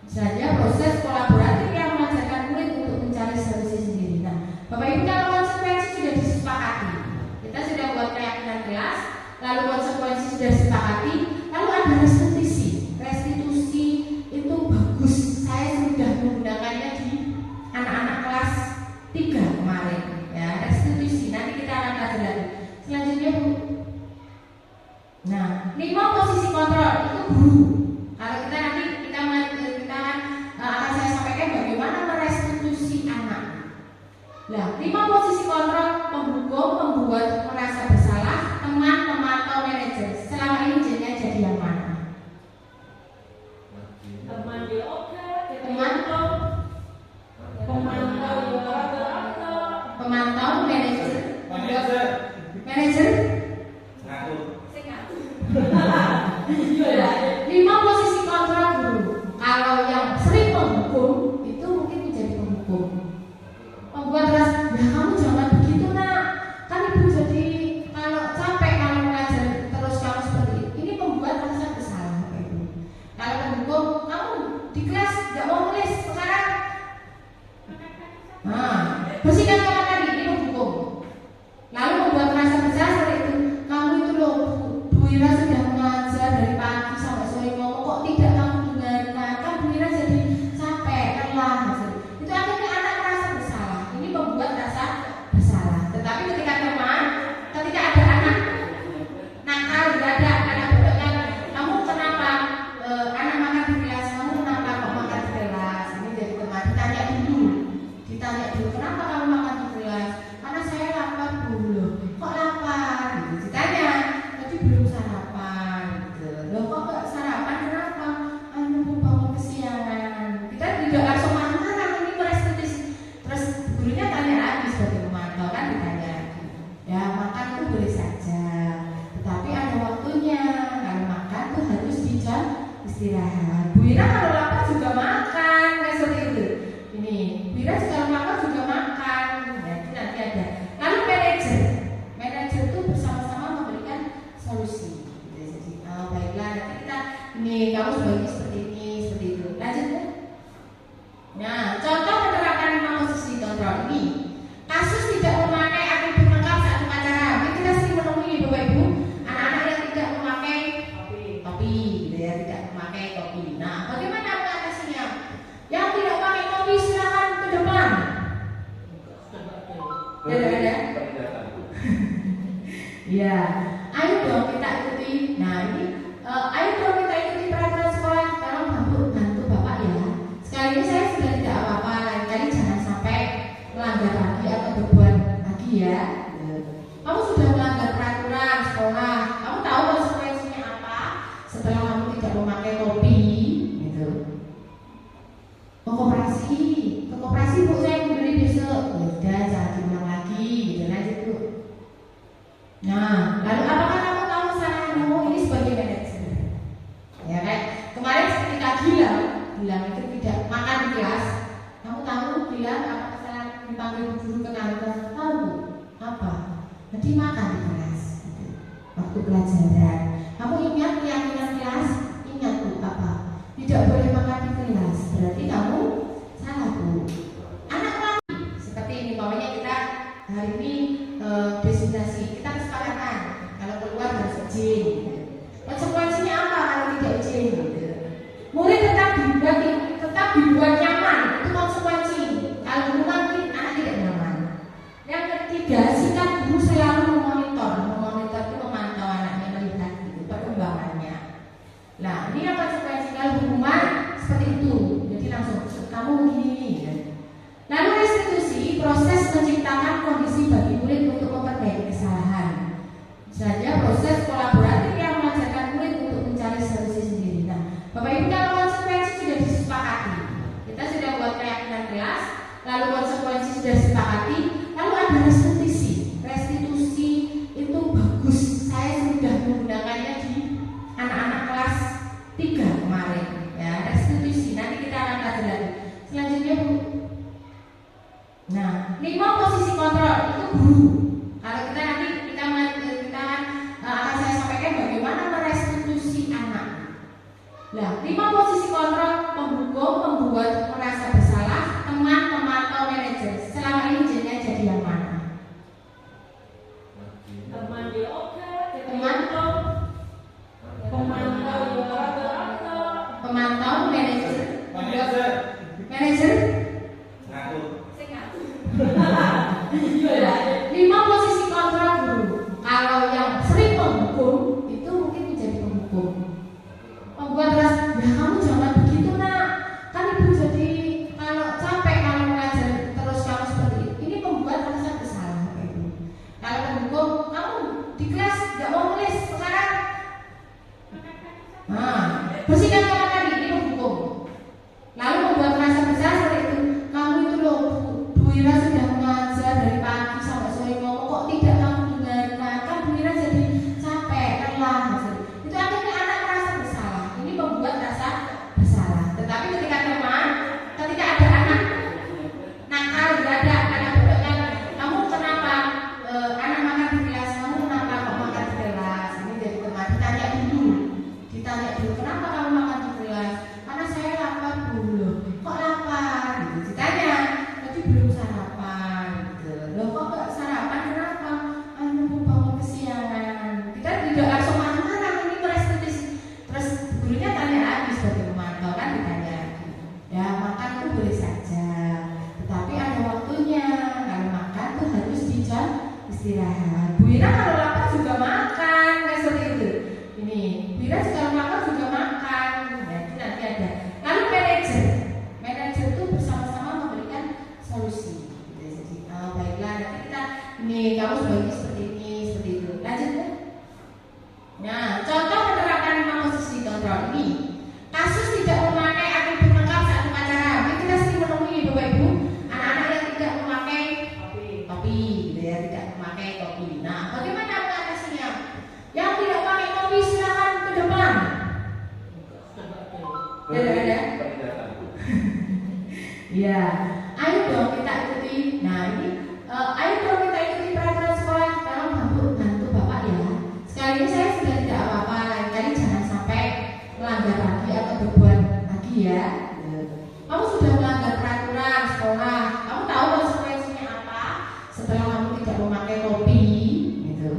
Speaker 4: Misalnya proses kolaboratif yang mengajarkan murid untuk mencari solusi sendiri. Nah, Bapak Ibu, kalau konsekuensi sudah disepakati, kita sudah buat keyakinan kelas, lalu konsekuensi sudah disepakati, lalu ada restitusi. Restitusi itu bagus. Saya sudah menggunakannya di anak-anak kelas 3 kemarin. Ya, restitusi. Nanti kita akan pelajari. Selanjutnya, Bu. Nah, 5 posisi kontrol itu guru. Kalau kita nanti akan saya sampaikan bagaimana merestitusi anak. Nah, 5 posisi kontrol: penghukum, pembuat merasa bersalah, teman, pemantau, manajer. Selama ini jadinya jadi yang mana?
Speaker 6: Teman dia oke,
Speaker 4: Pemantau, manajer, manajer. 5 posisi kontrol guru. Kalau yang sering menghukum itu mungkin menjadi penghukum. Membuat ras, ya kamu jangan begitu nak. Kan ibu jadi kalau capek kalau mengajar terus kamu seperti ini membuat rasa bersalah ibu. Kalau penghukum, kamu di kelas tidak mau nulis sekarang. Nah, bersihkan kamar tadi, ini penghukum. Lalu membuat rasa bersalah seperti itu. Kamu itu loh, Bu Ira sudah mengajar dari pagi sampai sore ngomong kok tidak kamu dengarkan. Kan Bu Ira jadi capek, lelah. Itu akhirnya anak merasa bersalah. Ini membuat rasa bersalah. Tetapi ketika ada anak nakal, ada anak bodohkan, kamu kenapa anak makan di kelas? Kamu kenapa kok makan di kelas? Ini jadi teman. Ditanya dulu, kenapa kamu makan di kelas? Karena saya lapar dulu. Kok lapar? Gitu. Ditanya, tadi belum sarapan. Gitu. Loh kok gak sarapan? Kenapa? Anu bangun kesiangan. Kita tidak langsung marah-marah, ini merestitusi. Terus gurunya tanya lagi sebagai pemantau, kan ditanya lagi. Ya makan itu boleh saja, tetapi ada waktunya. Kalau makan tuh harus di jam istirahat. Bu Ira kalau lapar juga makan, kayak seperti itu. Ini Bu Ira kalau lapar juga makan. Ya, itu nanti ada. Lalu manajer itu bersama-sama memberikan solusi. Jadi, baiklah nanti kita ini kamu sebaiknya seperti ini, seperti itu. Lanjut ya. Nah, contoh menerapkan 5 posisi kontrol ini. Kasus tidak memakai atribut lengkap saat upacara. Ini kita sering menemui Bapak Ibu, anak-anak yang tidak memakai topi, gitu ya, tidak memakai topi. Nah, bagaimana mengatasinya? Yang tidak pakai topi silakan ke depan. Ada. Ya, ayo dong kita ikuti. Nah ini, ayo dong kita ikuti peraturan sekolah. Tolong bantu Bapak ya. Sekali ini saya sudah tidak apa-apa. Lain kali jangan sampai melanggar lagi atau berbuat lagi ya. Kamu sudah melanggar peraturan sekolah. Kamu tahu konsekuensinya apa? Setelah kamu tidak memakai topi, gitu. Ke koperasi Bu, saya mau beli besok. Ya udah, jangan diulang lagi, gitu lanjut Bu. Nah, lalu apakah kamu tahu kesalahanmu ini sebagai manajer? Ya kan? Kemarin ketika bilang itu tidak makan di kelas. Kamu tahu bilang apa kesalahan dipanggil guru ke kantor? Tahu apa? Jadi makan di kelas. Gitu. Waktu pelajaran. Kamu ingat keyakinan kelas? Ingat Bu apa? Tidak boleh makan di kelas. Berarti kamu dibuat nyaman, itu konsekuensi. Kalau guru kan anak tidak nyaman. Yang ketiga, sikap guru selalu memonitor itu memantau anaknya, melihat gitu, perkembangannya. Nah, ini yang konsekuensi kalau hukuman seperti itu. Jadi langsung kamu begini. Ya. Lalu restitusi, proses menciptakan kondisi bagi murid untuk memperbaiki kesalahan. Saja proses kolaboratif yang mengajarkan murid untuk mencari solusi sendiri. Nah, Bapak Ibu, kalau konsekuensi sudah disepakati, kita sudah buat keyakinan kelas, lalu konsekuensi sudah disepakati, lalu ada restitusi. Restitusi itu bagus. Saya sudah menggunakannya di anak-anak kelas 3 kemarin. Ya, restitusi. Nanti kita akan pelajari. Selanjutnya Bu. Nah, 5 posisi kontrol itu guru. Kalau kita nanti akan saya sampaikan bagaimana merestitusi anak. Nah, 5 posisi kontrol: penghukum, pembuat merasa bersalah, teman, pemantau, manajer. Selama ini jennya jadi yang mana?
Speaker 6: Teman dia oke,
Speaker 4: Teman,
Speaker 6: pemantau,
Speaker 4: pemantau, manajer, manajer. Iya, 5 posisi kontrol guru. Kalau yang sering menghukum itu mungkin menjadi penghukum. Membuat kelas, ya kamu jangan begitu nak. Kan ibu jadi kalau capek kalau mengajar terus kamu seperti itu. Ini membuat rasa bersalah ibu. Kalau penghukum, kamu di kelas nggak mau nulis sekarang. Nah, bersihkan kamar tadi, ini penghukum. Lalu membuat rasa bersalah seperti itu. Kamu itu loh, Bu Ira sudah mengajar dari pagi sampai sore ngomong kok tidak kamu dengarkan. Kan Bu Ira jadi capek, lelah. Itu akhirnya anak merasa bersalah. Ini membuat rasa bersalah. Tetapi ketika ada anak nakal, ada anak bedanya, kamu kenapa anak makan di kelas? Kamu kenapa kok makan di kelas? Ini jadi teman. Ditanya dulu, kenapa kamu makan di kelas? Karena saya lapar dulu. Kok lapar? Gitu. Ditanya, tadi belum sarapan. Gitu. Loh kok gak sarapan? Kenapa? Bangun kesiangan. Kita tidak langsung marah-marah, ini merestitusi. Terus gurunya tanya lagi sebagai pemantau, kan ditanya lagi. Ya makan itu boleh saja, tetapi ada waktunya. Kalau makan tuh harus di jam istirahat. Bu Ira kalau lapar juga makan, kayak seperti itu. Ini Bu Ira kalau lapar juga makan. Ya, itu nanti ada. Lalu manajer itu bersama-sama memberikan solusi. Gitu. Jadi, baiklah nanti kita ini kamu sebaiknya seperti ini, seperti itu. Lanjut ya. Nah, contoh menerapkan 5 posisi kontrol ini. Kasus tidak memakai atribut lengkap saat upacara. Ini kita sering menemui Bapak Ibu anak-anak yang tidak memakai topi, gitu ya, tidak memakai topi. Nah, bagaimana mengatasinya? Yang tidak pakai topi silakan ke depan. Ada. Ya, ayo dong kita ikuti. Nah ini, ayo dong kita ikuti peraturan sekolah dalam bantu Bapak ya. Sekali ini saya sudah tidak apa-apa, lain kali jangan sampai melanggar lagi atau berbuat lagi ya. Kamu sudah melanggar peraturan sekolah, kamu tahu konsekuensinya apa setelah kamu tidak memakai topi, gitu.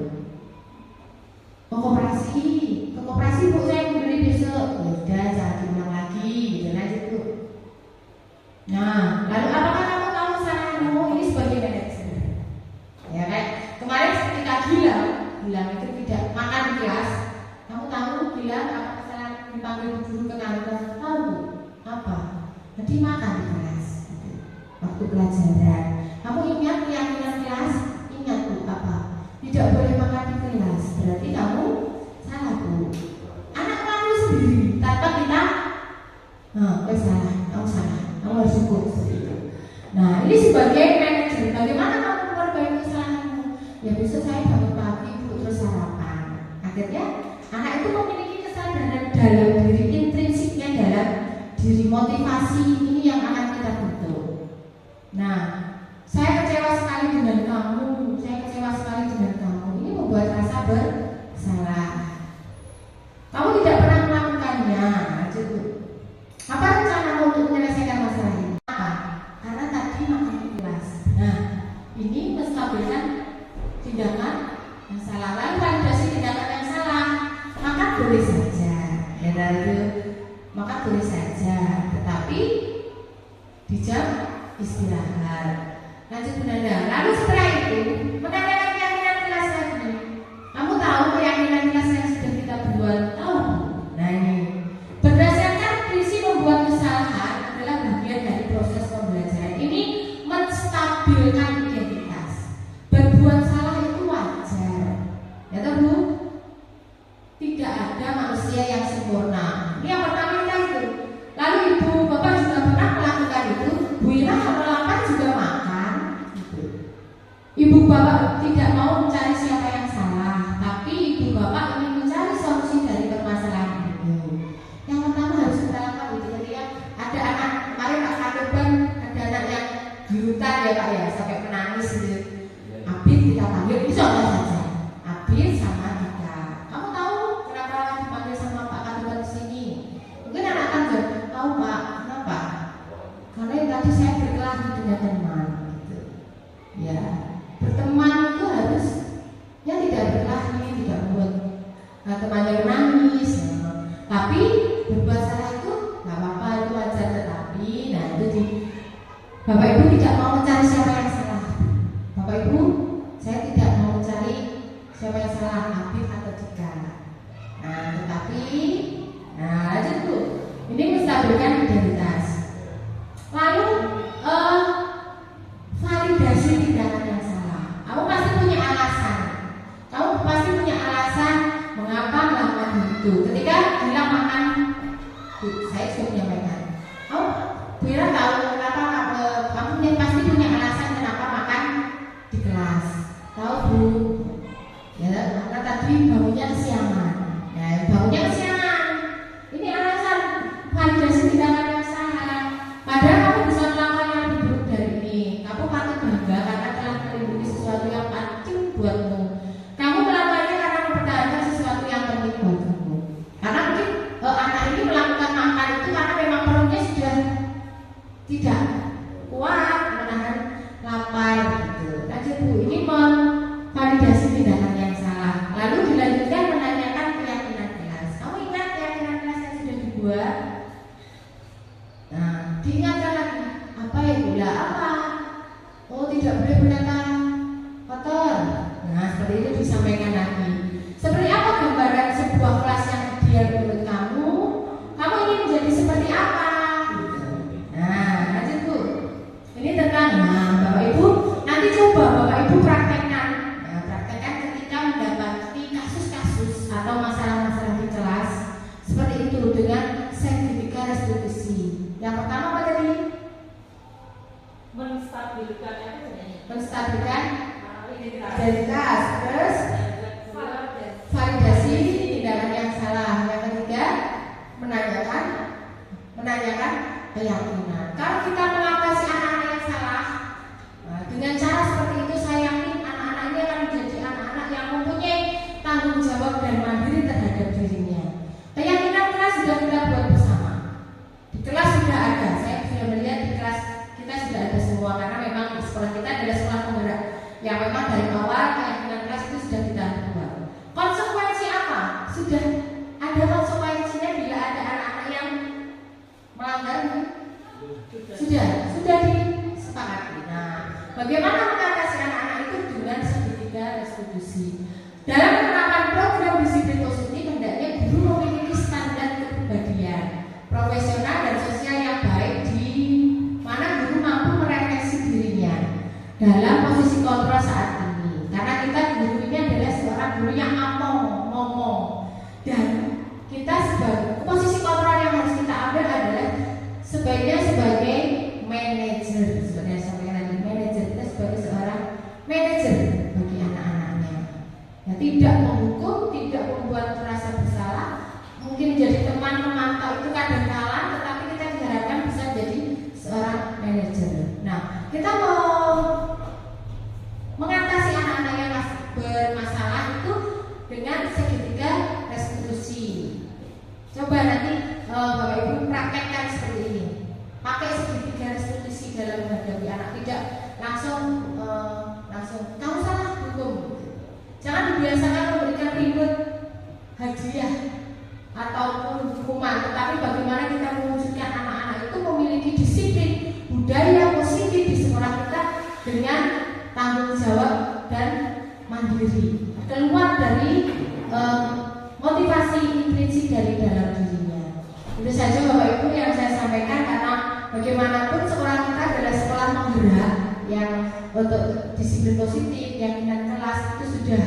Speaker 4: Ke koperasi Bu, saya mau beli besok. Ya udah, jangan diulang lagi, gitu lanjut Bu. Nah, lalu apakah kamu tahu kesalahanmu ini sebagai manajer? Ya kan? Kemarin ketika Gilang itu tidak makan di kelas. Kamu tahu Gilang apa kesalahan dipanggil guru ke kantor? Tahu apa? Jadi makan di kelas. Waktu pelajaran. Kamu ingat keyakinan kelas? Ingat Bu apa? Tidak boleh makan di kelas. Berarti kamu salah Bu. Anak kamu sendiri tanpa kita. Salah, kamu salah. Kamu harus hukum seperti itu. Nah, ini sebagai manajer, bagaimana kamu memperbaiki kesalahanmu? Ya besok saya bangun pagi, Bu, terus sarapan. Akhirnya anak itu memiliki kesadaran dalam diri, intrinsiknya dalam diri, motivasi ini yang akan kita bentuk. Nah, saya kecewa sekali dengan kamu. Ini membuat rasa bersalah. Kamu tidak pernah melakukannya. Apa rencanamu untuk menyelesaikan masalah ini? Apa? Karena tadi makan di kelas. Nah, ini menstabilkan tindakan yang salah. Lalu validasi tindakan yang salah, maka boleh saja. Ya lalu, maka boleh saja. Tetapi di jam istirahat. Lanjut Bunda. Lalu setelah itu menanyakan keyakinan kelas lagi. Kamu tahu keyakinan kelas yang sudah kita buat? Tahu? Nah ini berdasarkan prinsip membuat kesalahan adalah bagian dari proses pembelajaran. Ini menstabilkan identitas. Berbuat salah itu wajar, ya toh Bu? Tidak ada manusia yang sempurna. Ini yang pertama kita itu. Lalu ibu bapak juga pernah melakukan itu. Bu Ira kalau lapar juga makan. Gitu. Ibu bapak tidak mau mencari siapa yang salah, tapi ibu bapak ingin mencari solusi dari permasalahan itu. Yang pertama harus kita lakukan itu. Jadi ya, ada anak kemarin Pak Kadeban, ada anak yang gerutan ya Pak ya, sampai menangis gitu. Abid kita panggil, itu contoh saja. Abid sama Dika. Kamu tahu kenapa dipanggil sama Pak Kadeban ke sini? Mungkin anak kan jawab, tahu Pak, kenapa? Karena yang tadi saya berkelahi dengan teman gitu. Ya, berteman itu harus ya tidak berkelahi, tidak membuat temannya menangis. Tapi berbuat salah itu nggak apa-apa, itu wajar. Tetapi nah itu Bapak Ibu tidak mau mencari siapa yang salah. Bapak Ibu, saya tidak mau mencari siapa yang salah, Habib atau Dika. Nah, tetapi lanjut Bu. Ini menstabilkan identitas. Lalu validasi tindakan yang salah. Kamu pasti punya alasan. Kamu pasti punya alasan mengapa melakukan itu. Ketika bilang makan, saya sudah menyampaikan. Kamu Bira tahu kenapa kamu pasti punya alasan kenapa makan di kelas. Tahu Bu? Ya, karena tadi bangunnya kesiangan. Ya, bangunnya kesiangan. Ini alasan validasi tindakan yang salah. Padahal kamu bisa melakukan yang lebih buruk dari ini. Kamu patut bangga karena telah melindungi sesuatu yang penting buatmu. Kamu melakukannya karena mempertahankan sesuatu yang penting buatmu. Karena mungkin anak ini melakukan makan itu karena memang perutnya sudah tidak kuat menahan lapar gitu. Lanjut Bu, ini validasi tindakan yang salah. Lalu dilanjutkan menanyakan keyakinan kelas. Kamu ingat keyakinan kelas yang sudah dibuat? Nah, diingatkan lagi. Apa ya gula apa? Oh, tidak boleh gunakan kotor. Nah, seperti itu disampaikan lagi. Seperti apa gambaran sebuah kelas yang ideal menurut kamu? Kamu ingin menjadi seperti apa? Nah, lanjut Bu. Ini tentang Bapak Ibu. Nanti coba Bapak Ibu praktekkan. Ya, praktekkan ketika mendapati kasus-kasus atau masalah-masalah di kelas seperti itu dengan segitiga restitusi. Yang pertama apa tadi?
Speaker 6: Menstabilkan
Speaker 4: Menstabilkan
Speaker 6: identitas.
Speaker 4: identitas. Terus validasi tindakan yang salah. Yang ketiga menanyakan keyakinan. Kalau kita mengatasi anak-anak yang salah dengan cara seperti itu, saya yakin anak-anak ini akan menjadi anak-anak yang mempunyai tanggung jawab dan mandiri terhadap dirinya. Keyakinan kelas sudah kita buat bersama. Di kelas sudah ada. Saya sudah melihat di kelas kita sudah ada semua karena memang sekolah kita adalah sekolah penggerak yang memang dari awal keyakinan kelas itu sudah kita buat. Konsekuensi apa? Sudah ada konsekuensinya bila ada anak-anak yang melanggar. Sudah disepakati. Nah, bagaimana mengatasi anak-anak itu dengan segitiga restitusi? Dalam penerapan program disiplin positif, hendaknya guru memiliki standar kepribadian profesional dan sosial yang baik, di mana guru mampu merefleksi dirinya dalam posisi kontrol saat ini. Karena kita guru ini adalah seorang guru yang ngomong, dan kita sebagai posisi kontrol yang harus kita ambil adalah sebaiknya sebagai manajer. Sebenarnya sebagai manajer, kita sebagai seorang manajer bagi anak-anaknya. Ya, tidak menghukum, tidak membuat merasa bersalah. Mungkin menjadi teman memantau itu kadang kalah, tetapi kita diharapkan bisa menjadi seorang manajer. Nah, kita mau mengatasi anak-anak yang bermasalah itu dengan segitiga restitusi. Coba nanti Bapak Ibu praktekkan seperti ini. Pakai segitiga restitusi dalam menghadapi anak, tidak langsung kamu salah hukum. Jangan dibiasakan memberikan reward, hadiah ataupun hukuman, tetapi bagaimana kita mewujudkan anak-anak itu memiliki disiplin, dengan tanggung jawab dan mandiri, keluar dari motivasi intrinsik dari dalam dirinya. Itu saja Bapak Ibu yang saya sampaikan, karena bagaimanapun sekolah kita adalah sekolah penggerak yang untuk disiplin positif, keyakinan kelas itu sudah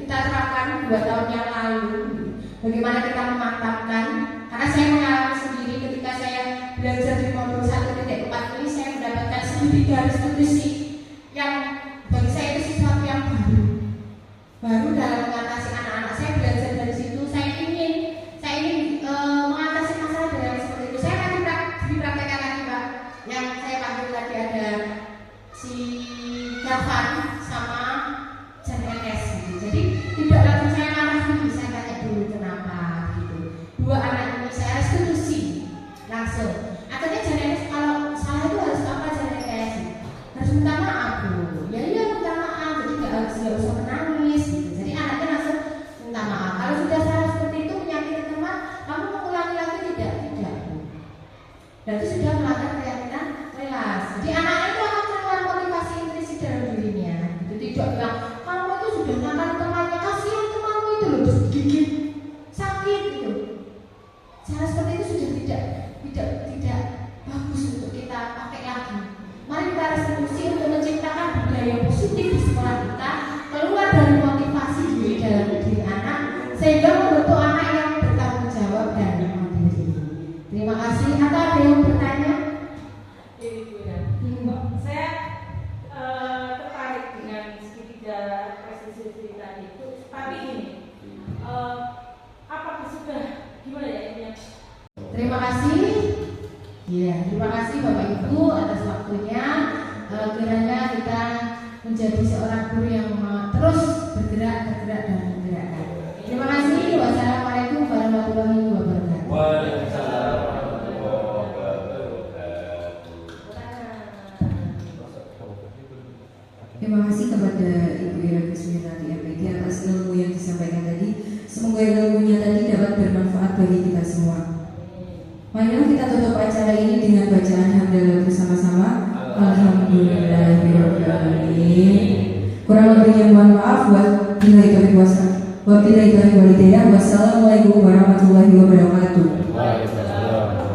Speaker 4: kita terapkan 2 tahun yang lalu. Bagaimana kita memantapkan, karena saya mengalami sendiri ketika saya belajar di modul 1.4 ini, saya mendapatkan studi garis tulis yang bagi saya itu sesuatu yang baru dalam mengatasi anak-anak. Saya belajar dari situ. Saya ingin mengatasi masalah dengan seperti itu. Saya akan dipraktekkan lagi, Pak. Yang saya panggil tadi ada si Gavan sama Jan Enes gitu. Jadi tidak lagi saya marah dulu, saya tanya dulu kenapa gitu. 2 anak ini saya restitusi langsung. Akhirnya Jan Enes kalau salah itu harus apa, Jan Enes? Harus minta maaf dulu. Ya iya minta maaf, jadi nggak usah menangis gitu. Jadi anaknya langsung minta maaf. Kalau sudah salah seperti itu menyakiti teman, kamu mengulangi lagi tidak? Berarti sudah melanggar keyakinan kelas. Jadi anaknya itu akan keluar motivasi intrinsik dalam dirinya. Itu tidak bilang kamu itu sudah nakal temannya, kasihan temanmu itu loh digigit sakit gitu. Cara seperti itu sudah tidak bagus untuk kita pakai lagi. Mari kita restitusi untuk menciptakan budaya positif di sekolah kita, keluar dari motivasi diri dalam diri anak, sehingga membentuk anak yang bertanggung jawab dan mandiri. Terima kasih. Atau ada yang bertanya?
Speaker 6: Saya tertarik dengan segitiga restitusi tadi itu, tapi ini apakah sudah gimana ya ini?
Speaker 4: Terima kasih. Ya, terima kasih Bapak Ibu atas waktunya. Kiranya kita menjadi seorang guru yang terus bergerak dan menggerakkan. Terima kasih. Wassalamualaikum warahmatullahi wabarakatuh.
Speaker 5: Waalaikumsalam warahmatullahi wabarakatuh.
Speaker 2: Terima kasih kepada Ibu Ira Kusmiati MPG atas ilmu yang disampaikan tadi. Semoga ilmunya tadi dapat bermanfaat bagi kita semua. Marilah kita tutup acara ini dengan bacaan hamdalah bersama-sama. Alhamdulillahirobbilalamin. Kurang lebihnya mohon maaf. Wabillahi taufiq wal hidayah. Wassalamualaikum warahmatullahi wabarakatuh.
Speaker 5: Waalaikumsalam.